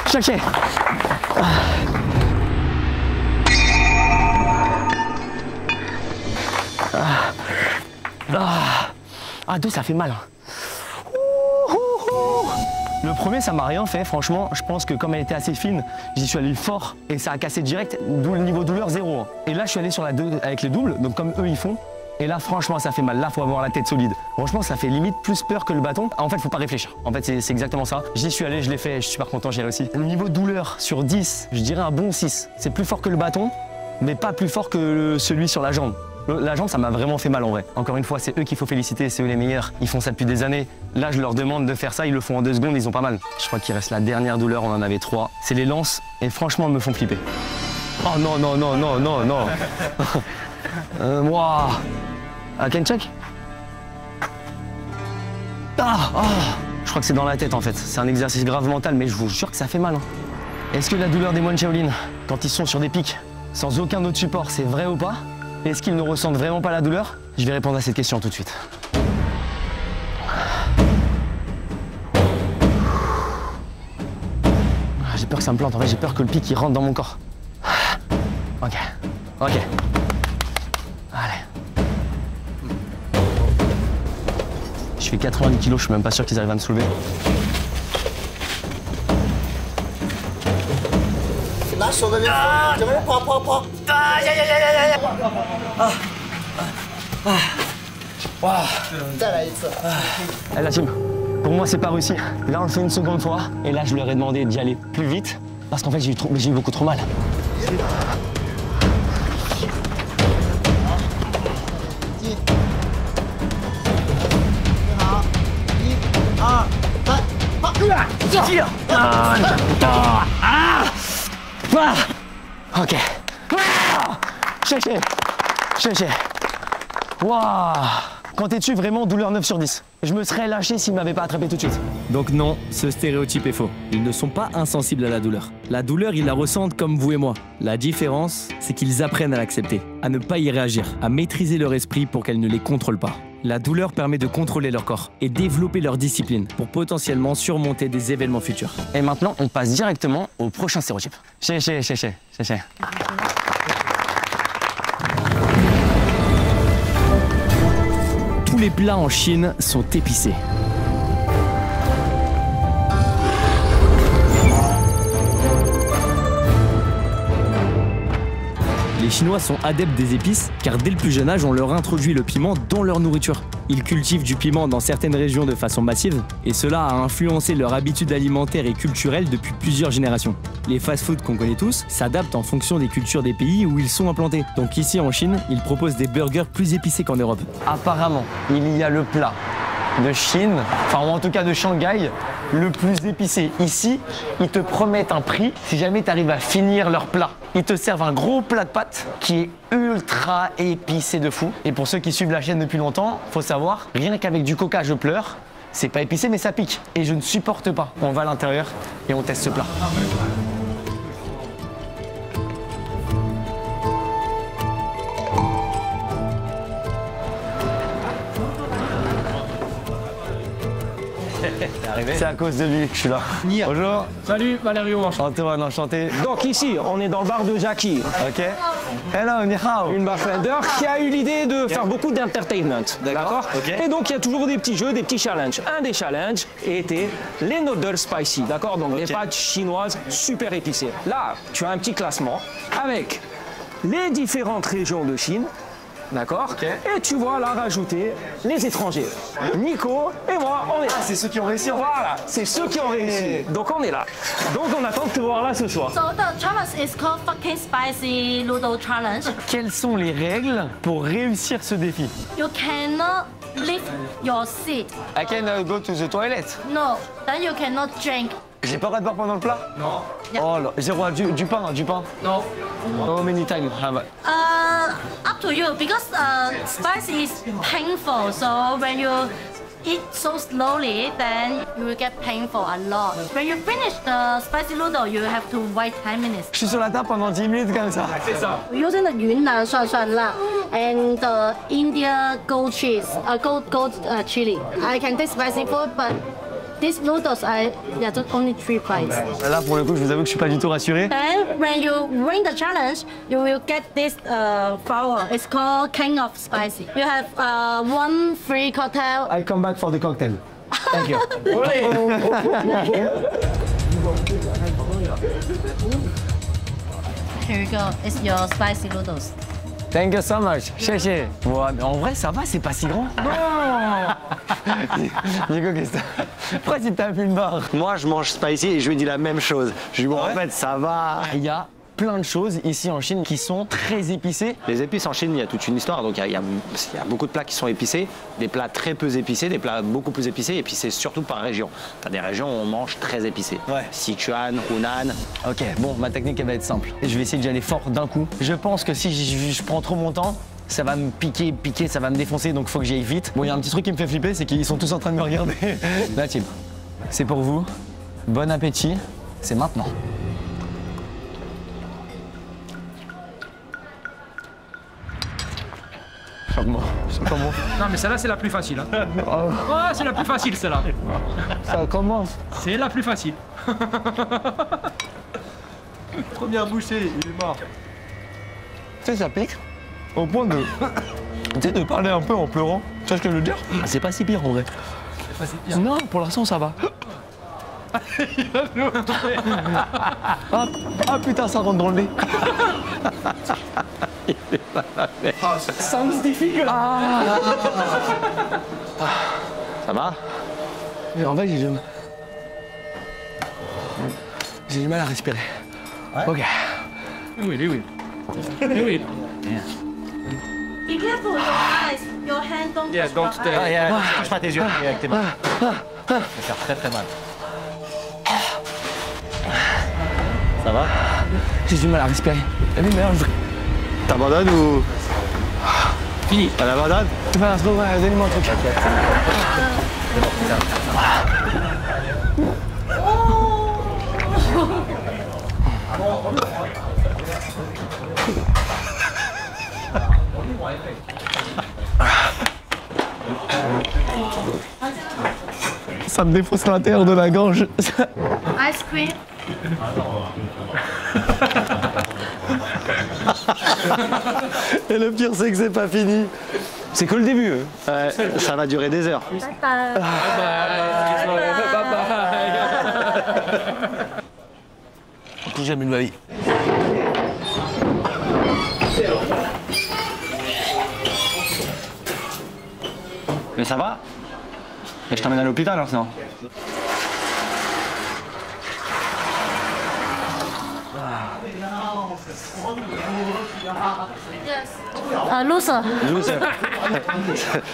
Cherchez. Ah, 2, ça fait mal. Le premier, ça m'a rien fait. Franchement, je pense que comme elle était assez fine, j'y suis allé fort et ça a cassé direct, d'où le niveau douleur 0. Et là, je suis allé sur la 2 avec les doubles, donc comme eux, ils font. Et là, franchement, ça fait mal. Là, faut avoir la tête solide. Franchement, ça fait limite plus peur que le bâton. En fait, faut pas réfléchir. En fait, c'est exactement ça. J'y suis allé, je l'ai fait, je suis super content, j'ai réussi. Le niveau douleur sur 10, je dirais un bon 6. C'est plus fort que le bâton, mais pas plus fort que celui sur la jambe. La jambe, ça m'a vraiment fait mal en vrai. Encore une fois, c'est eux qu'il faut féliciter, c'est eux les meilleurs. Ils font ça depuis des années. Là, je leur demande de faire ça, ils le font en 2 secondes, ils ont pas mal. Je crois qu'il reste la dernière douleur, on en avait 3. C'est les lances, et franchement, elles me font flipper. Oh non, non, non, non, non, non. Waouh. Can check? Ah, oh. Je crois que c'est dans la tête en fait. C'est un exercice grave mental, mais je vous jure que ça fait mal. Est-ce que la douleur des moines Shaolin, quand ils sont sur des pics, sans aucun autre support, c'est vrai ou pas? Est-ce qu'ils ne ressentent vraiment pas la douleur? Je vais répondre à cette question tout de suite. J'ai peur que ça me plante, en fait, j'ai peur que le pic il rentre dans mon corps. Ok, ok. Allez. Je fais 90 kilos, je suis même pas sûr qu'ils arrivent à me soulever. Eh, la team, pour moi c'est pas réussi. Là on le fait une seconde fois et là je leur ai demandé d'y aller plus vite parce qu'en fait j'ai eu beaucoup trop mal. Ok. Waouh. Quand t'es dessus, vraiment douleur 9 sur 10. Je me serais lâché s'il m'avait pas attrapé tout de suite. Donc non, ce stéréotype est faux. Ils ne sont pas insensibles à la douleur. La douleur, ils la ressentent comme vous et moi. La différence, c'est qu'ils apprennent à l'accepter, à ne pas y réagir, à maîtriser leur esprit pour qu'elle ne les contrôle pas. La douleur permet de contrôler leur corps et développer leur discipline pour potentiellement surmonter des événements futurs. Et maintenant, on passe directement au prochain stéréotype. Chéché. Tous les plats en Chine sont épicés. Les Chinois sont adeptes des épices car dès le plus jeune âge, on leur introduit le piment dans leur nourriture. Ils cultivent du piment dans certaines régions de façon massive et cela a influencé leur habitude alimentaire et culturelle depuis plusieurs générations. Les fast-foods qu'on connaît tous s'adaptent en fonction des cultures des pays où ils sont implantés. Donc ici en Chine, ils proposent des burgers plus épicés qu'en Europe. Apparemment, il y a le plat de Chine, enfin ou en tout cas de Shanghai, le plus épicé. Ici, ils te promettent un prix si jamais tu arrives à finir leur plat. Ils te servent un gros plat de pâtes qui est ultra épicé de fou. Et pour ceux qui suivent la chaîne depuis longtemps, faut savoir, rien qu'avec du coca je pleure, c'est pas épicé mais ça pique. Et je ne supporte pas. On va à l'intérieur et on teste ce plat. C'est à cause de lui que je suis là. Bonjour. Salut Valério, enchanté. Enchanté. Donc ici, on est dans le bar de Jackie. Ok. Hello, ni hao. Une bartender qui a eu l'idée de faire beaucoup d'entertainment. D'accord. Okay. Et donc il y a toujours des petits jeux, des petits challenges. Un des challenges était les noodles spicy. D'accord. Donc les pâtes chinoises super épicées. Là, tu as un petit classement avec les différentes régions de Chine. D'accord. Okay. Et tu vois là rajouter les étrangers. Nico et moi, on est là. C'est ceux qui ont réussi. Voilà, c'est ceux qui ont réussi. Donc on est là. Donc on attend de te voir là ce soir. So the challenge is called fucking spicy noodle challenge. Quelles sont les règles pour réussir ce défi? You cannot lift your seat. I can go to the toilet. No, then you cannot drink. J'ai pas le droit de boire pendant le plat? Non. Oh là, zéro, du pain. Non. How many times? Up to you because spice is painful. So when you eat so slowly, then you will get painful a lot. When you finish the spicy noodle, you have to wait 10 minutes. Je suis sur la table pendant 10 minutes comme ça. C'est ça. Using the Yunnan 涮涮辣 and the India gold cheese, gold chili. I can take spicy food, but these noodles are just only 3 bites. Là, pour le coup, je vous avoue que je suis pas du tout rassuré. Then, when you win the challenge, you will get this flower. It's called King of Spicy. You have 1 free cocktail. I'll come back for the cocktail. Thank you. Here you go. It's your spicy noodles. Thank you so much. Chéché. Ouais, mais en vrai, ça va, c'est pas si grand. Non. Nico, qu'est-ce que c'est? Pourquoi tu tapes une barre? Moi, je mange spicy et je lui dis la même chose. Je lui dis, bon, en fait, ça va. Il y a plein de choses ici en Chine qui sont très épicées. Les épices en Chine, il y a toute une histoire. Donc, il y a beaucoup de plats qui sont épicés, des plats très peu épicés, des plats beaucoup plus épicés. Et puis, c'est surtout par région. Tu as des régions où on mange très épicé. Ouais. Sichuan, Hunan. Ok, bon, ma technique, elle va être simple. Je vais essayer d'y aller fort d'un coup. Je pense que si je prends trop mon temps, ça va me piquer, ça va me défoncer, donc il faut que j'y aille vite. Bon, il y a un petit truc qui me fait flipper, c'est qu'ils sont tous en train de me regarder. La team, c'est pour vous. Bon appétit, c'est maintenant. Comment? Non mais celle-là c'est la plus facile. Hein. Ouais, c'est la plus facile celle-là. Ça commence. C'est la plus facile. Première bouchée, il est mort. Tu sais, ça pique au point de Tu sais, de parler un peu en pleurant. Tu vois ce que je veux dire? C'est pas si pire en vrai. C'est pas si pire. Non, pour l'instant ça va. Ah putain, ça rentre dans le nez. Sounds difficult. Ça va? Mais en fait, j'ai du mal à respirer. Ok. Oui. Be careful your eyes. Your hand don't touch don't your eyes. Touche pas tes yeux avec tes mains. Ça va faire très très mal. Ça va? J'ai du mal à respirer. T'abandonnes ou. Fini. T'as l'abandonne? Enfin, donne-moi un truc. Ça me défonce l'intérieur de la gorge. Ice cream. Et le pire, c'est que c'est pas fini. C'est que le début. Ouais, ça va durer des heures. Bye bye. Plus jamais de ma vie. Mais ça va? Et je t'emmène à l'hôpital alors sinon. Yes. Loser. Loser.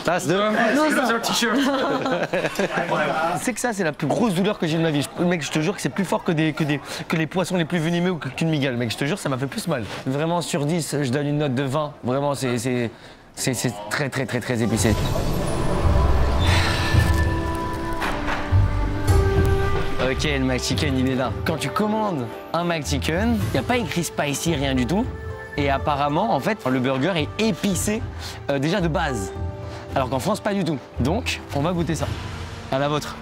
That's the Loser. C'est que ça, c'est la plus grosse douleur que j'ai de ma vie. Mec, je te jure que c'est plus fort que les poissons les plus venimeux ou qu'une migale. Mec, je te jure, ça m'a fait plus mal. Vraiment, sur 10, je donne une note de 20. Vraiment, c'est très épicé. Ok, le McChicken, il est là. Quand tu commandes un McChicken, il n'y a pas écrit spicy, rien du tout. Et apparemment, en fait, le burger est épicé déjà de base. Alors qu'en France, pas du tout. Donc, on va goûter ça. À la vôtre.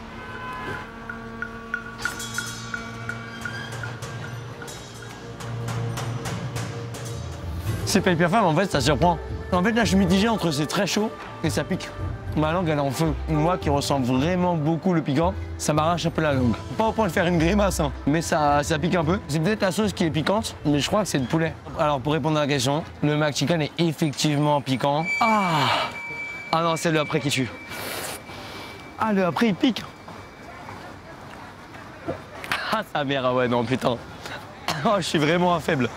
C'est pas hyper fort, mais en fait, ça surprend. En fait, là, je suis mitigé entre c'est très chaud et ça pique. Ma langue, elle est en feu. Moi qui ressens vraiment beaucoup le piquant, ça m'arrache un peu la langue. Pas au point de faire une grimace, hein, mais ça pique un peu. C'est peut-être la sauce qui est piquante, mais je crois que c'est le poulet. Alors, pour répondre à la question, le McChicken est effectivement piquant. Ah non, c'est le après qui tue. Ah, le après, il pique. Ah, sa mère, ah ouais, non, putain. Oh, je suis vraiment un faible.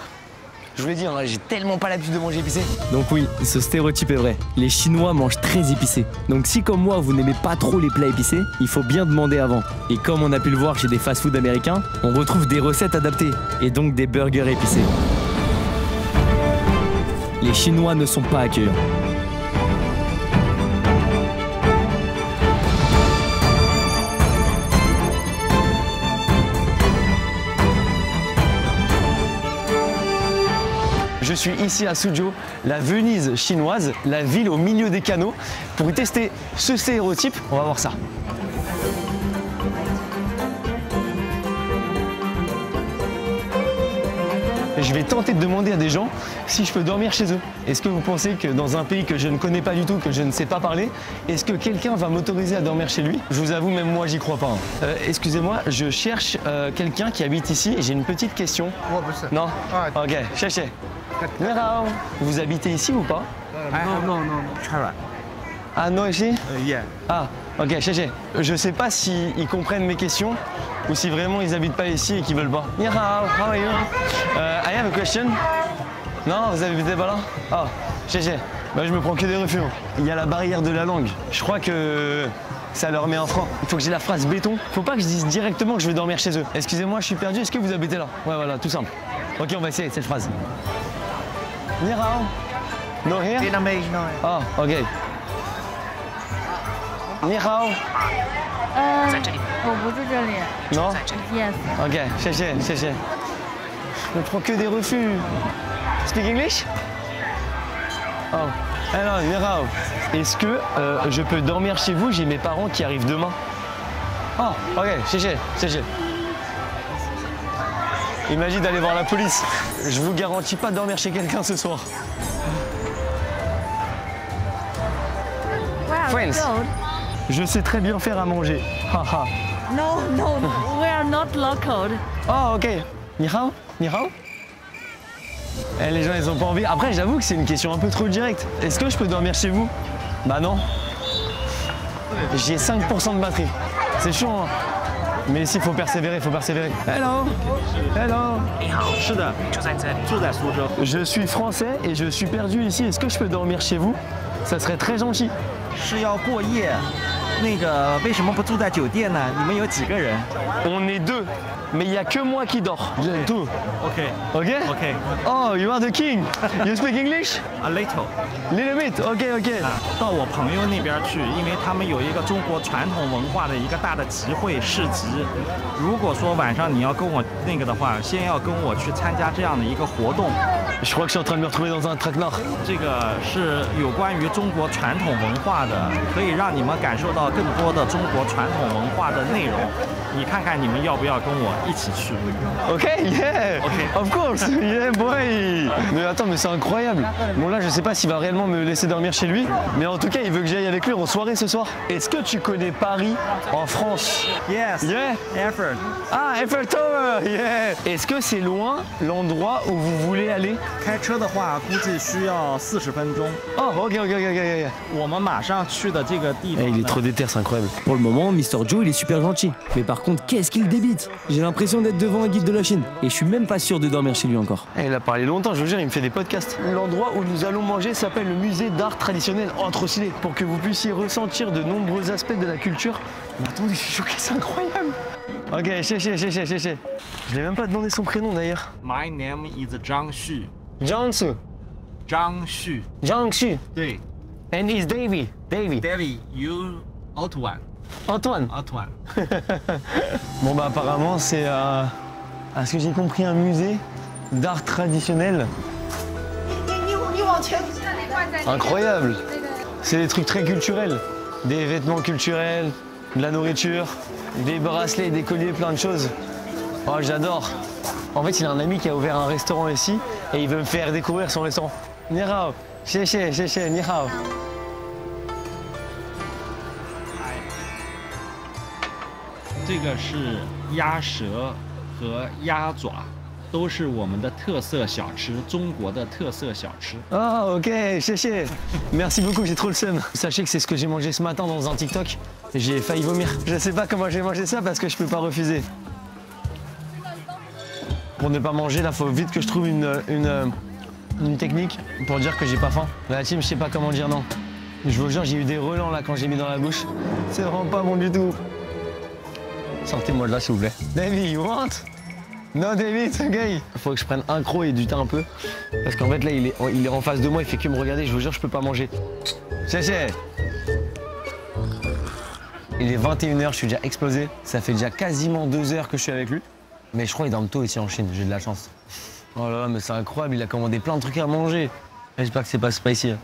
Je vous l'ai dit, hein, j'ai tellement pas l'habitude de manger épicé. Donc oui, ce stéréotype est vrai. Les Chinois mangent très épicé. Donc si comme moi, vous n'aimez pas trop les plats épicés, il faut bien demander avant. Et comme on a pu le voir chez des fast-food américains, on retrouve des recettes adaptées et donc des burgers épicés. Les Chinois ne sont pas accueillants. Je suis ici à Suzhou, la Venise chinoise, la ville au milieu des canaux, pour y tester ce stéréotype. On va voir ça. Je vais tenter de demander à des gens si je peux dormir chez eux. Est-ce que vous pensez que dans un pays que je ne connais pas du tout, que je ne sais pas parler, est-ce que quelqu'un va m'autoriser à dormir chez lui? Je vous avoue, même moi, j'y crois pas. Hein. Excusez-moi, je cherche quelqu'un qui habite ici et j'ai une petite question. Non? Ok, cherchez. Vous habitez ici ou pas? Non. Ah non, ici? Yeah. Ah, ok, cherchez. Je sais pas s'ils comprennent mes questions ou si vraiment ils habitent pas ici et qu'ils veulent pas. Ni hao, how are you? I have a question. Non, vous habitez pas là? Ah, cherchez. Bah, je me prends que des refus. Il y a la barrière de la langue. Je crois que ça leur met un frein. Il faut que j'ai la phrase béton. Faut pas que je dise directement que je vais dormir chez eux. Excusez-moi, je suis perdu. Est-ce que vous habitez là? Ouais, voilà, tout simple. Ok, on va essayer cette phrase. Ni hao. No here? Vietnamese, no. Ah, ok. Ni hao. 我不住这里。 Non? Yes. Ok, cherchez. Je ne prends que des refus. Speak English? Oh. Alors, Nirao, est-ce que je peux dormir chez vous? J'ai mes parents qui arrivent demain. Oh, ok, cherchez. Imagine d'aller voir la police. Je vous garantis pas de dormir chez quelqu'un ce soir. Friends. Je sais très bien faire à manger. Haha. No, we are not local. Oh, ok. Ni hao? Ni hao? Eh, les gens, ils ont pas envie. Après, j'avoue que c'est une question un peu trop directe. Est-ce que je peux dormir chez vous? Bah non. J'ai 5% de batterie. C'est chaud, hein. Mais ici, il faut persévérer, il faut persévérer. Hello. Hello. Je suis français et je suis perdu ici. Est-ce que je peux dormir chez vous? Ça serait très gentil. 是要过夜，那个为什么不住在酒店呢？你们有几个人 On est deux, mais il n'y a que moi qui dors. Tout. OK OK OK Oh, you are the king. You speak English? A little. Little bit. OK OK. 到我朋友那边去，因为他们有一个中国传统文化的一个大的集会市集。如果说晚上你要跟我那个的话，先要跟我去参加这样的一个活动。Je crois que je suis en train de me retrouver dans un traquenard. 这个是有关于中国传统文化的，可以让你们感受到更多的中国传统文化的内容。你看看你们要不要跟我一起去 OK, yeah. OK. Of course. Yeah, boy. Mais attends, mais c'est incroyable. Bon, là, je sais pas s'il va réellement me laisser dormir chez lui, mais en tout cas, il veut que j'aille avec lui en soirée ce soir. Est-ce que tu connais Paris en France? Yes. Yeah. Effort. Ah, Eiffel Tower. Yeah. Est-ce que c'est loin l'endroit où vous voulez aller? 开车的话，估计需要40分钟。 Oh, OK. 我们马上去的这个地方。 Il est trop déter, c'est incroyable. Pour le moment, Mr. Joe, il est super gentil. Mais par contre, qu'est-ce qu'il débite? J'ai l'impression d'être devant un guide de la Chine. Et je suis même pas sûr de dormir chez lui encore. Il a parlé longtemps, je vous jure, il me fait des podcasts. L'endroit où nous allons manger s'appelle le musée d'art traditionnel Entre-Oscillé, pour que vous puissiez ressentir de nombreux aspects de la culture. Mais attendez, je suis choqué, c'est incroyable. Ok, Chéché. Je l'ai même pas demandé son prénom d'ailleurs. My name is Zhang Xu. Jiangsu. Zhang Xu. Jiangsu. 对。 And he's Davy. Davy, you Antoine. Antoine. Bon bah apparemment c'est à ce que j'ai compris un musée d'art traditionnel. Incroyable. C'est des trucs très culturels. Des vêtements culturels, de la nourriture, des bracelets, des colliers, plein de choses. Oh j'adore. En fait il a un ami qui a ouvert un restaurant ici et il veut me faire découvrir son restaurant. Ni hao. Chéché, ni hao. 这个是鸭舌和鸭爪，都是我们的特色小吃，中国的特色小吃。 Oh ok, chéché. Merci beaucoup, j'ai trop le seum. Sachez que c'est ce que j'ai mangé ce matin dans un TikTok. J'ai failli vomir. Je sais pas comment j'ai mangé ça parce que je peux pas refuser. Pour ne pas manger, là, faut vite que je trouve une technique pour dire que j'ai pas faim. La team, je sais pas comment dire non. Je vous jure, j'ai eu des relents là quand j'ai mis dans la bouche. C'est vraiment pas bon du tout. Sortez-moi de là, s'il vous plaît. David, you want? Non, David, c'est gay. Faut que je prenne un croc et du thym un peu. Parce qu'en fait, là, il est en face de moi, il fait que me regarder. Je vous jure, je peux pas manger. Chéché. Il est 21h, je suis déjà explosé. Ça fait déjà quasiment 2 heures que je suis avec lui. Mais je crois qu'il dorme tôt ici en Chine, j'ai de la chance. Oh là là, mais c'est incroyable, il a commandé plein de trucs à manger. J'espère que c'est pas spicy.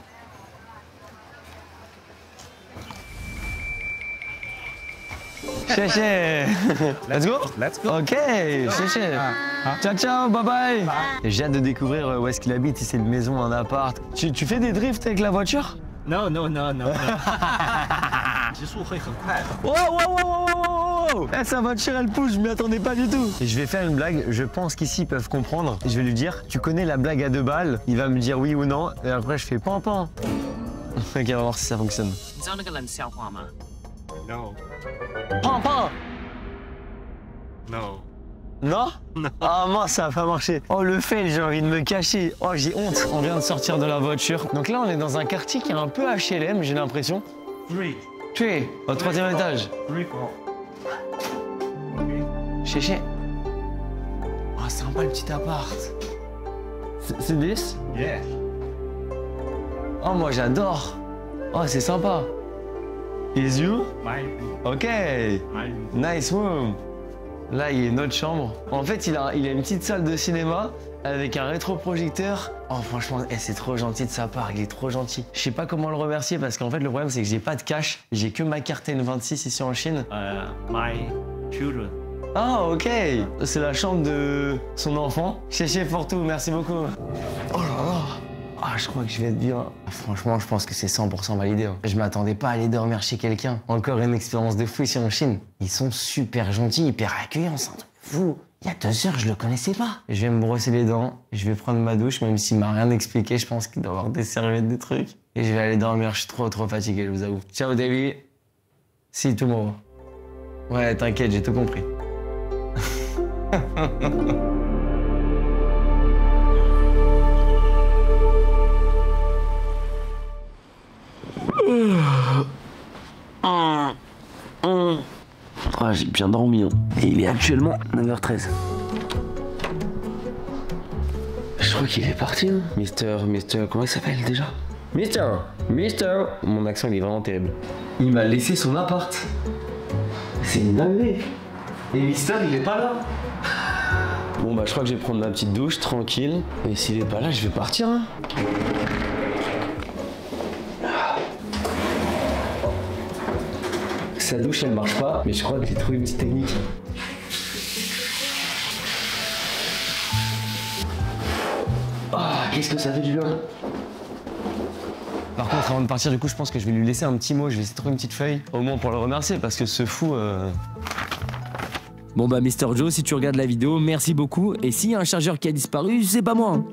Chéché. Let's go. Let's go. Ok, chéché. Ciao, bye bye. J'ai hâte de découvrir où est-ce qu'il habite, si c'est une maison, un appart. Tu fais des drifts avec la voiture? No. 极速会很快的。 Wow. Eh, sa voiture, elle pousse, je m'y attendais pas du tout. Et je vais faire une blague, je pense qu'ici ils peuvent comprendre. Je vais lui dire, tu connais la blague à 2 balles? Il va me dire oui ou non. Et après, je fais pan. Ok, on va voir si ça fonctionne. 你知道那个冷笑话吗 No. Pan. No. Non? Ah mince, ça a pas marché. Oh le fail, j'ai envie de me cacher. Oh j'ai honte. On vient de sortir de la voiture. Donc là on est dans un quartier qui est un peu HLM, j'ai l'impression. 3. Au 3e étage. 3 floor. Chéché. Oh sympa le petit appart. C'est this? Yeah. Oh moi j'adore. Oh c'est sympa. Is you? My. Ok. My. Nice room. Là, il y a une autre chambre. En fait, il a une petite salle de cinéma avec un rétroprojecteur. Oh, franchement, c'est trop gentil de sa part. Il est trop gentil. Je sais pas comment le remercier parce qu'en fait, le problème, c'est que j'ai pas de cash. J'ai que ma carte N26 ici en Chine. My children. Ah, ok. C'est la chambre de son enfant. Chéché pour tout, merci beaucoup. Oh là là. Ah, je crois que je vais être bien. Franchement, je pense que c'est 100% validé. Hein. Je m'attendais pas à aller dormir chez quelqu'un. Encore une expérience de fou ici en Chine. Ils sont super gentils, hyper accueillants, c'est un truc fou. Il y a 2 heures, je le connaissais pas. Je vais me brosser les dents, je vais prendre ma douche, même s'il m'a rien expliqué, je pense qu'il doit y avoir des serviettes, des trucs. Et je vais aller dormir, je suis trop fatigué, je vous avoue. Ciao, David. See you tomorrow. Ouais, t'inquiète, j'ai tout compris. Ah, j'ai bien dormi. Hein. Et il est actuellement 9h13. Je crois qu'il est parti. Hein. Mister, comment il s'appelle déjà? Mister. Mon accent il est vraiment terrible. Il m'a laissé son appart. C'est une dinguerie. Et Mister il est pas là. Bon bah je crois que je vais prendre ma petite douche tranquille. Et s'il est pas là, je vais partir. Hein. Sa douche elle marche pas, mais je crois que j'ai trouvé une petite technique. Ah, qu'est-ce que ça fait du bien. Par contre, avant de partir, du coup, je pense que je vais lui laisser un petit mot. Je vais essayer de trouver une petite feuille, au moins pour le remercier, parce que ce fou. Bon bah, Mr. Joe, si tu regardes la vidéo, merci beaucoup. Et s'il y a un chargeur qui a disparu, c'est pas moi. Hein.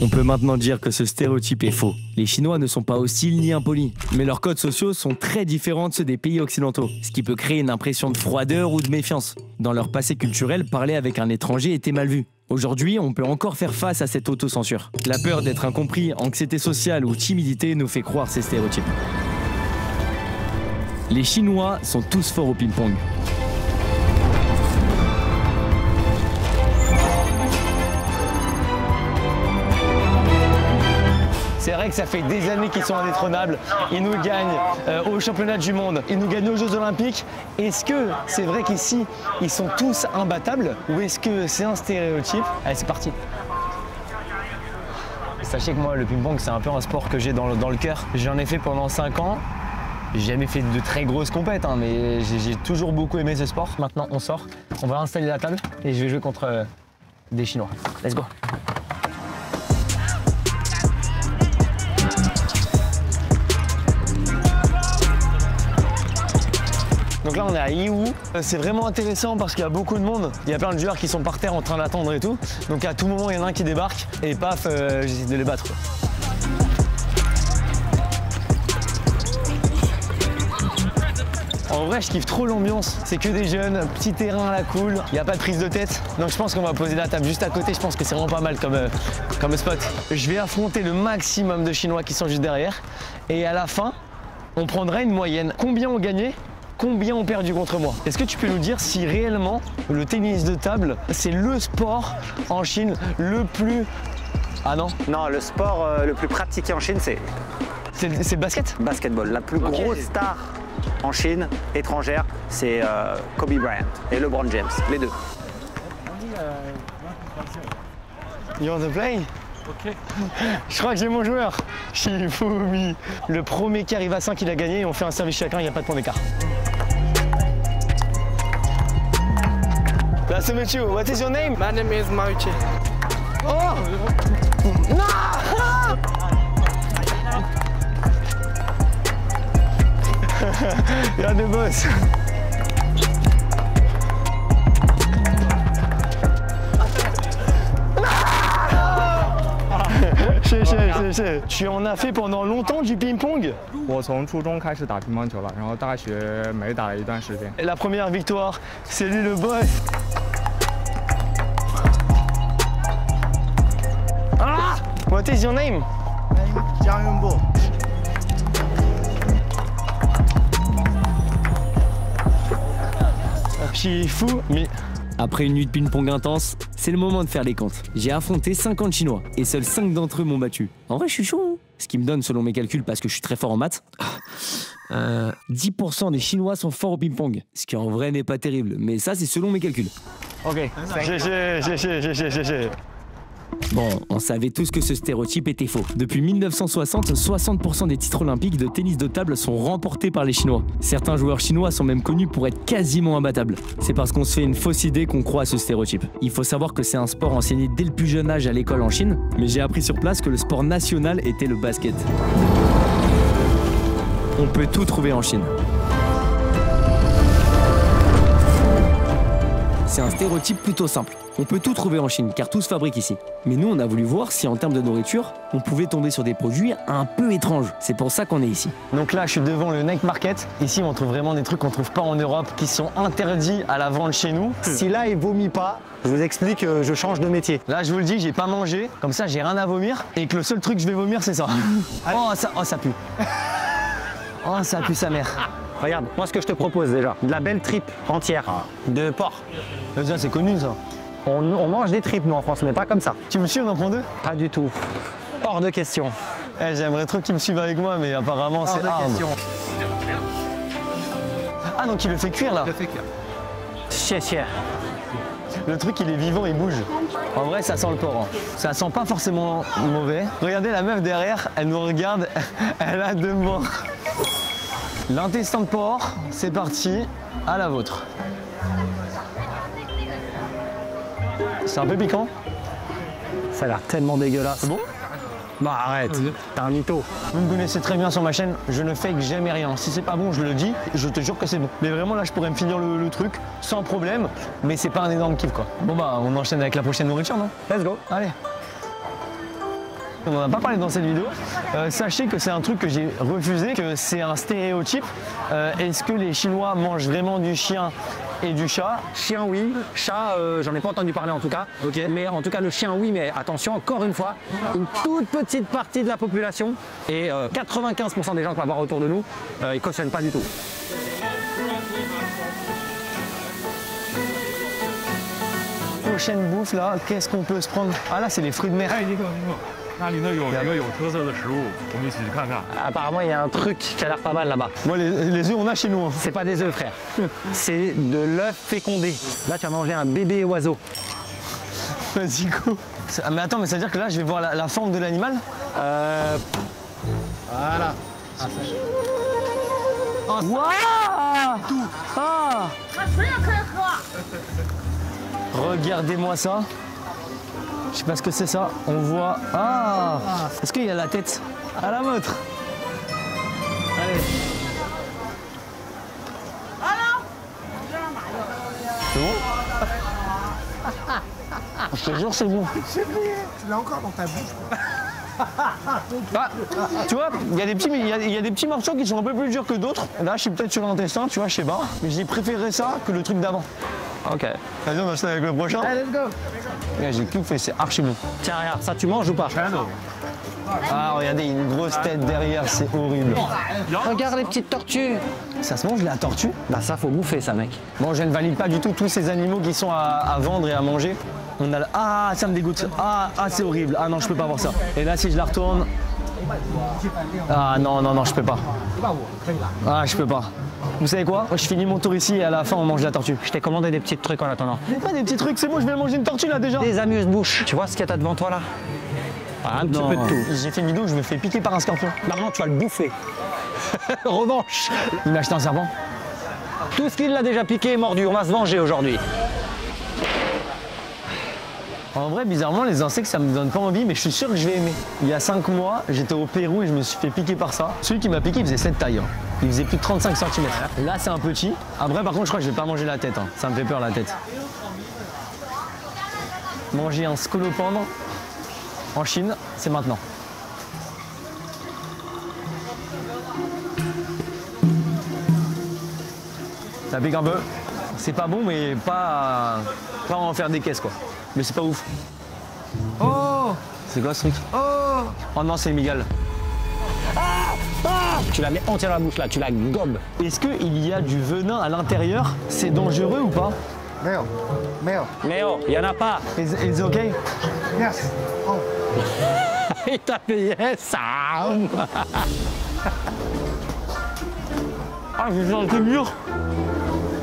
On peut maintenant dire que ce stéréotype est faux. Les Chinois ne sont pas hostiles ni impolis, mais leurs codes sociaux sont très différents de ceux des pays occidentaux, ce qui peut créer une impression de froideur ou de méfiance. Dans leur passé culturel, parler avec un étranger était mal vu. Aujourd'hui, on peut encore faire face à cette autocensure. La peur d'être incompris, anxiété sociale ou timidité nous fait croire ces stéréotypes. Les Chinois sont tous forts au ping-pong. C'est vrai que ça fait des années qu'ils sont indétrônables. Ils nous gagnent au championnat du monde, ils nous gagnent aux Jeux Olympiques. Est-ce que c'est vrai qu'ici, ils sont tous imbattables ou est-ce que c'est un stéréotype? Allez, c'est parti. Sachez que moi, le ping-pong, c'est un peu un sport que j'ai dans le cœur. J'en ai fait pendant 5 ans. J'ai jamais fait de très grosses compètes, hein, mais j'ai toujours beaucoup aimé ce sport. Maintenant, on sort, on va installer la table et je vais jouer contre des Chinois. Let's go. Donc là on est à Yiwu, c'est vraiment intéressant parce qu'il y a beaucoup de monde, il y a plein de joueurs qui sont par terre en train d'attendre et tout, donc à tout moment il y en a un qui débarque et paf, j'essaie de les battre. En vrai je kiffe trop l'ambiance, c'est que des jeunes, petit terrain à la cool, il n'y a pas de prise de tête, donc je pense qu'on va poser la table juste à côté, je pense que c'est vraiment pas mal comme spot. Je vais affronter le maximum de Chinois qui sont juste derrière et à la fin on prendra une moyenne. Combien ont gagné? Combien ont perdu contre moi? Est-ce que tu peux nous dire si réellement le tennis de table, c'est le sport en Chine le plus... Ah non? Non, le sport le plus pratiqué en Chine, c'est... C'est le basket? Basketball. La plus grosse star en Chine, étrangère, c'est Kobe Bryant et LeBron James, les deux. You want to play? Ok. Je crois que j'ai mon joueur. Shifumi. Le premier qui arrive à 5, il a gagné. On fait un service chacun, il n'y a pas de point d'écart. Nice to meet you. What is your name? My name is Mauchi. Oh! No! You're the boss. Tu en as fait pendant longtemps du ping-pong? 我从初中开始打乒乓球了，然后大学没打了一段时间。 La première victoire, c'est lui le boss. Ah! What is your name? Jiang Yunbo. Shifumi. Après une nuit de ping-pong intense, c'est le moment de faire les comptes. J'ai affronté 50 Chinois et seuls 5 d'entre eux m'ont battu. En vrai, je suis chaud. Hein, ce qui me donne, selon mes calculs, parce que je suis très fort en maths, 10% des Chinois sont forts au ping-pong. Ce qui en vrai n'est pas terrible, mais ça, c'est selon mes calculs. Ok, GG. Bon, on savait tous que ce stéréotype était faux. Depuis 1960, 60% des titres olympiques de tennis de table sont remportés par les Chinois. Certains joueurs chinois sont même connus pour être quasiment imbattables. C'est parce qu'on se fait une fausse idée qu'on croit à ce stéréotype. Il faut savoir que c'est un sport enseigné dès le plus jeune âge à l'école en Chine, mais j'ai appris sur place que le sport national était le basket. On peut tout trouver en Chine. C'est un stéréotype plutôt simple. On peut tout trouver en Chine, car tout se fabrique ici. Mais nous, on a voulu voir si en termes de nourriture, on pouvait tomber sur des produits un peu étranges. C'est pour ça qu'on est ici. Donc là, je suis devant le Night Market. Ici, on trouve vraiment des trucs qu'on trouve pas en Europe, qui sont interdits à la vente chez nous. Si là, il vomit pas, je vous explique, je change de métier. Là, je vous le dis, j'ai pas mangé. Comme ça, j'ai rien à vomir. Et que le seul truc que je vais vomir, c'est ça. Oh, ça pue. Oh, ça pue sa mère. Regarde, moi ce que je te propose déjà, de la belle tripe entière de porc. Ça, c'est connu ça. On mange des tripes nous en France, mais pas comme ça. Tu me suis, on en prend deux? Pas du tout. Hors de question. J'aimerais trop qu'ils me suivent avec moi, mais apparemment c'est hard. Ah donc il le fait cuire là? Il le fait cuire. Chier. Le truc il est vivant, il bouge. En vrai ça sent le porc. Hein. Ça sent pas forcément mauvais. Regardez la meuf derrière, elle nous regarde, elle a deux morts. L'intestin de porc, c'est parti, à la vôtre. C'est un peu piquant. Ça a l'air tellement dégueulasse. Bon? Bah arrête, t'es un mytho. Vous me connaissez très bien sur ma chaîne, je ne fake jamais rien. Si c'est pas bon, je le dis, je te jure que c'est bon. Mais vraiment là, je pourrais me finir le truc sans problème, mais c'est pas un énorme kiff quoi. Bon bah, on enchaîne avec la prochaine nourriture, non? Let's go. Allez. On n'en a pas parlé dans cette vidéo. Sachez que c'est un truc que j'ai refusé, que c'est un stéréotype. Est-ce que les Chinois mangent vraiment du chien et du chat? Chien oui, chat j'en ai pas entendu parler en tout cas. Okay. Mais en tout cas le chien oui, mais attention encore une fois, une toute petite partie de la population et 95% des gens qu'on va voir autour de nous, ils cautionnent pas du tout. Prochaine bouffe là, qu'est-ce qu'on peut se prendre? Ah là c'est les fruits de mer. Apparemment il y a un truc qui a l'air pas mal là-bas. Moi les œufs on a chez nous. Hein. C'est pas des œufs frère, c'est de l'œuf fécondé. Là tu as mangé un bébé oiseau. Vas-y go. Mais attends, mais ça veut dire que là je vais voir la forme de l'animal? Voilà. Oh, wow. Ah. Regardez-moi ça. Je sais pas ce que c'est ça. On voit. Ah. Est-ce qu'il y a la tête à la vôtre? Allez. C'est bon? Je te jure, c'est bon. Tu l'as encore dans ta bouche. Ah, tu vois, il y a des petits morceaux qui sont un peu plus durs que d'autres. Là, je suis peut-être sur l'intestin, tu vois, je sais pas. Mais j'ai préféré ça que le truc d'avant. Ok. Vas-y, on va se avec le prochain. Allez, let's go. J'ai tout fait, c'est archi bon. Tiens, regarde, ça tu manges ou pas? Ah, regardez, une grosse tête derrière, c'est horrible. Regarde les petites tortues. Ça se mange la tortue? Bah ça, faut bouffer ça, mec. Bon, je ne valide pas du tout tous ces animaux qui sont à vendre et à manger. On a Ah, ça me dégoûte. Ah, c'est horrible. Ah non, je peux pas voir ça. Et là, si je la retourne... Ah non, je peux pas. Ah, je peux pas. Vous savez quoi? Je finis mon tour ici et à la fin, on mange la tortue. Je t'ai commandé des petits trucs en attendant. Mais pas des petits trucs, c'est bon, je vais manger une tortue là déjà. Des amuse-bouches. Tu vois ce qu'il y a devant toi là? Un petit peu de tout. J'ai fait une vidéo où je me fais piquer par un scorpion. Maintenant, tu vas le bouffer. Revanche. Il m'a acheté un serpent. Tout ce qui l'a déjà piqué est mordu. On va se venger aujourd'hui. En vrai, bizarrement, les insectes, ça me donne pas envie, mais je suis sûr que je vais aimer. Il y a 5 mois, j'étais au Pérou et je me suis fait piquer par ça. Celui qui m'a piqué, il faisait cette taille. Hein. Il faisait plus de 35 cm. Là, c'est un petit. Après, par contre, je crois que je vais pas manger la tête. Hein. Ça me fait peur, la tête. Manger un scolopendre en Chine, c'est maintenant. Ça pique un peu. C'est pas bon, mais pas en faire des caisses, quoi. Mais c'est pas ouf. Oh! C'est quoi ce truc? Oh non, c'est le migale. Tu la mets entière dans la bouche là, tu la gobes. Est-ce qu'il y a du venin à l'intérieur? C'est dangereux ou pas? Merde. Méo, il y en a pas. It's okay? Yes. Oh. Il t'a payé ça. Ah, j'ai fait un truc dur.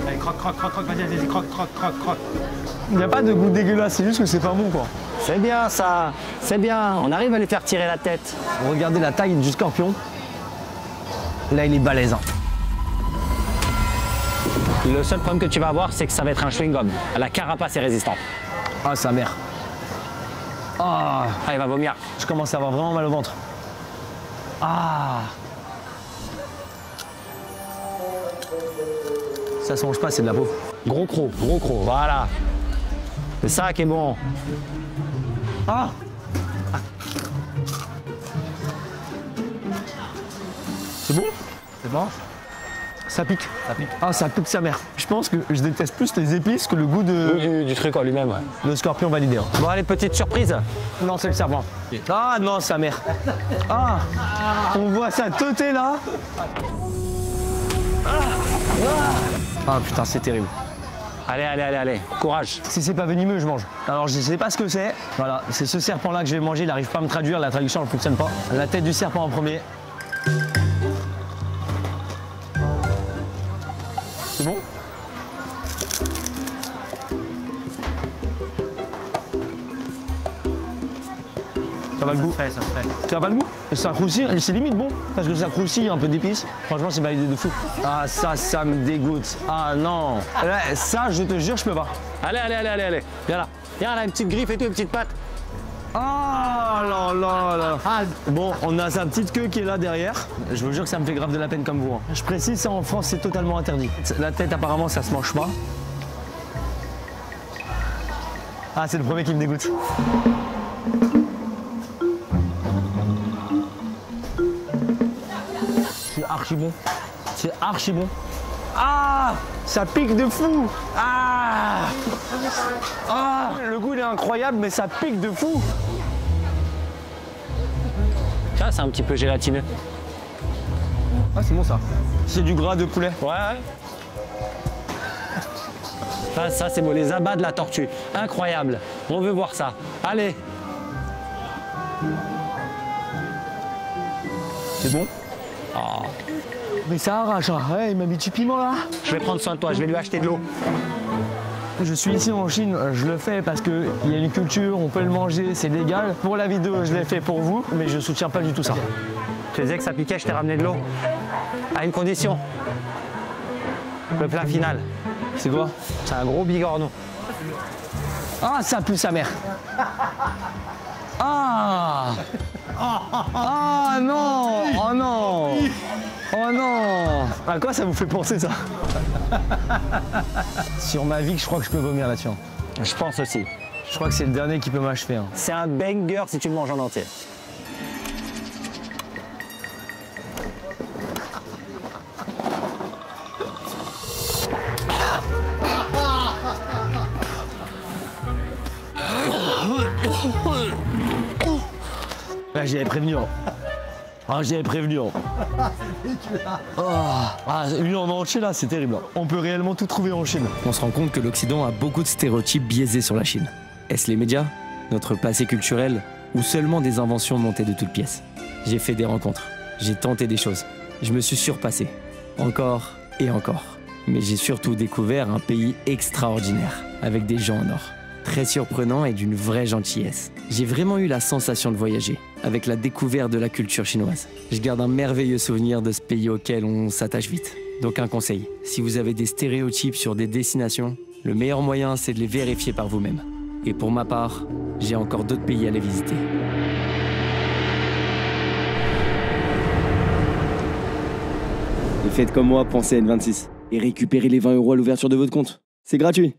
Allez, croque, vas-y, croque. Il n'y a pas de goût dégueulasse, c'est juste que c'est pas bon, quoi. C'est bien ça, c'est bien. On arrive à les faire tirer la tête. Regardez la taille du scorpion. Là, il est balèze. Hein. Le seul problème que tu vas avoir, c'est que ça va être un chewing-gum. La carapace est résistante. Ah, sa mère. Ah, il va vomir. Je commence à avoir vraiment mal au ventre. Ah. Ça se mange pas, c'est de la peau. Gros croc, voilà. C'est ça qui est bon. Ah. C'est bon? C'est bon? Ça pique. Ah, ça pique sa mère. Je pense que je déteste plus les épices que le goût du truc en lui-même. Ouais. Le scorpion validé. Hein. Bon, allez, petite surprise. Non, c'est le serpent. Ah non, sa mère. Ah, on voit ça teuter là. Ah putain, c'est terrible. Allez, courage. Si c'est pas venimeux, je mange. Alors je sais pas ce que c'est. Voilà, c'est ce serpent là que je vais manger, il n'arrive pas à me traduire, la traduction ne fonctionne pas. La tête du serpent en premier. C'est bon? Ça va le goût? Ça va le goût? Ça croustille, c'est limite bon, parce que ça croustille un peu d'épices. Franchement, c'est validé de fou. Ah, ça me dégoûte. Ah non. Là, ça, je te jure, je peux pas. Allez. Viens là. Viens là, une petite griffe et tout, une petite patte. Ah là là là. Ah, bon, on a sa petite queue qui est là derrière. Je vous jure que ça me fait grave de la peine comme vous. Hein. Je précise, ça en France, c'est totalement interdit. La tête, apparemment, ça se mange pas. Ah, c'est le premier qui me dégoûte. C'est archi bon. C'est archi bon. Ah, ça pique de fou. Ah, le goût il est incroyable, mais ça pique de fou. Ça, c'est un petit peu gélatineux. Ah, c'est bon ça. C'est du gras de poulet. Ouais. Ça c'est beau, les abats de la tortue. Incroyable. On veut voir ça. Allez. C'est bon? Oh. Mais ça arrache, hein. Ouais, il m'a mis du piment là. Je vais prendre soin de toi, je vais lui acheter de l'eau. Je suis ici en Chine, je le fais parce qu'il y a une culture, on peut le manger, c'est légal. Pour la vidéo, je l'ai fait pour vous, mais je soutiens pas du tout ça. Tu disais que ça piquait, je t'ai ramené de l'eau. À une condition. Le plat final. C'est quoi? C'est un gros bigorneau. Ah, ça pue sa mère. Ah! Ah non! Oh non! Oh non! À quoi ça vous fait penser ça? Sur ma vie, je crois que je peux vomir là-dessus. Je pense aussi. Je crois que c'est le dernier qui peut m'achever. Hein. C'est un banger si tu le manges en entier. Là, j'avais prévenu. Hein. Ah, j'avais prévenu. Hein. Lui en entier là, c'est terrible. On peut réellement tout trouver en Chine. On se rend compte que l'Occident a beaucoup de stéréotypes biaisés sur la Chine. Est-ce les médias, notre passé culturel, ou seulement des inventions montées de toutes pièces? J'ai fait des rencontres, j'ai tenté des choses, je me suis surpassé, encore et encore. Mais j'ai surtout découvert un pays extraordinaire, avec des gens en or, très surprenants et d'une vraie gentillesse. J'ai vraiment eu la sensation de voyager, avec la découverte de la culture chinoise. Je garde un merveilleux souvenir de ce pays auquel on s'attache vite. Donc un conseil, si vous avez des stéréotypes sur des destinations, le meilleur moyen c'est de les vérifier par vous-même. Et pour ma part, j'ai encore d'autres pays à aller visiter. Et faites comme moi, pensez à N26 et récupérez les 20 € à l'ouverture de votre compte. C'est gratuit.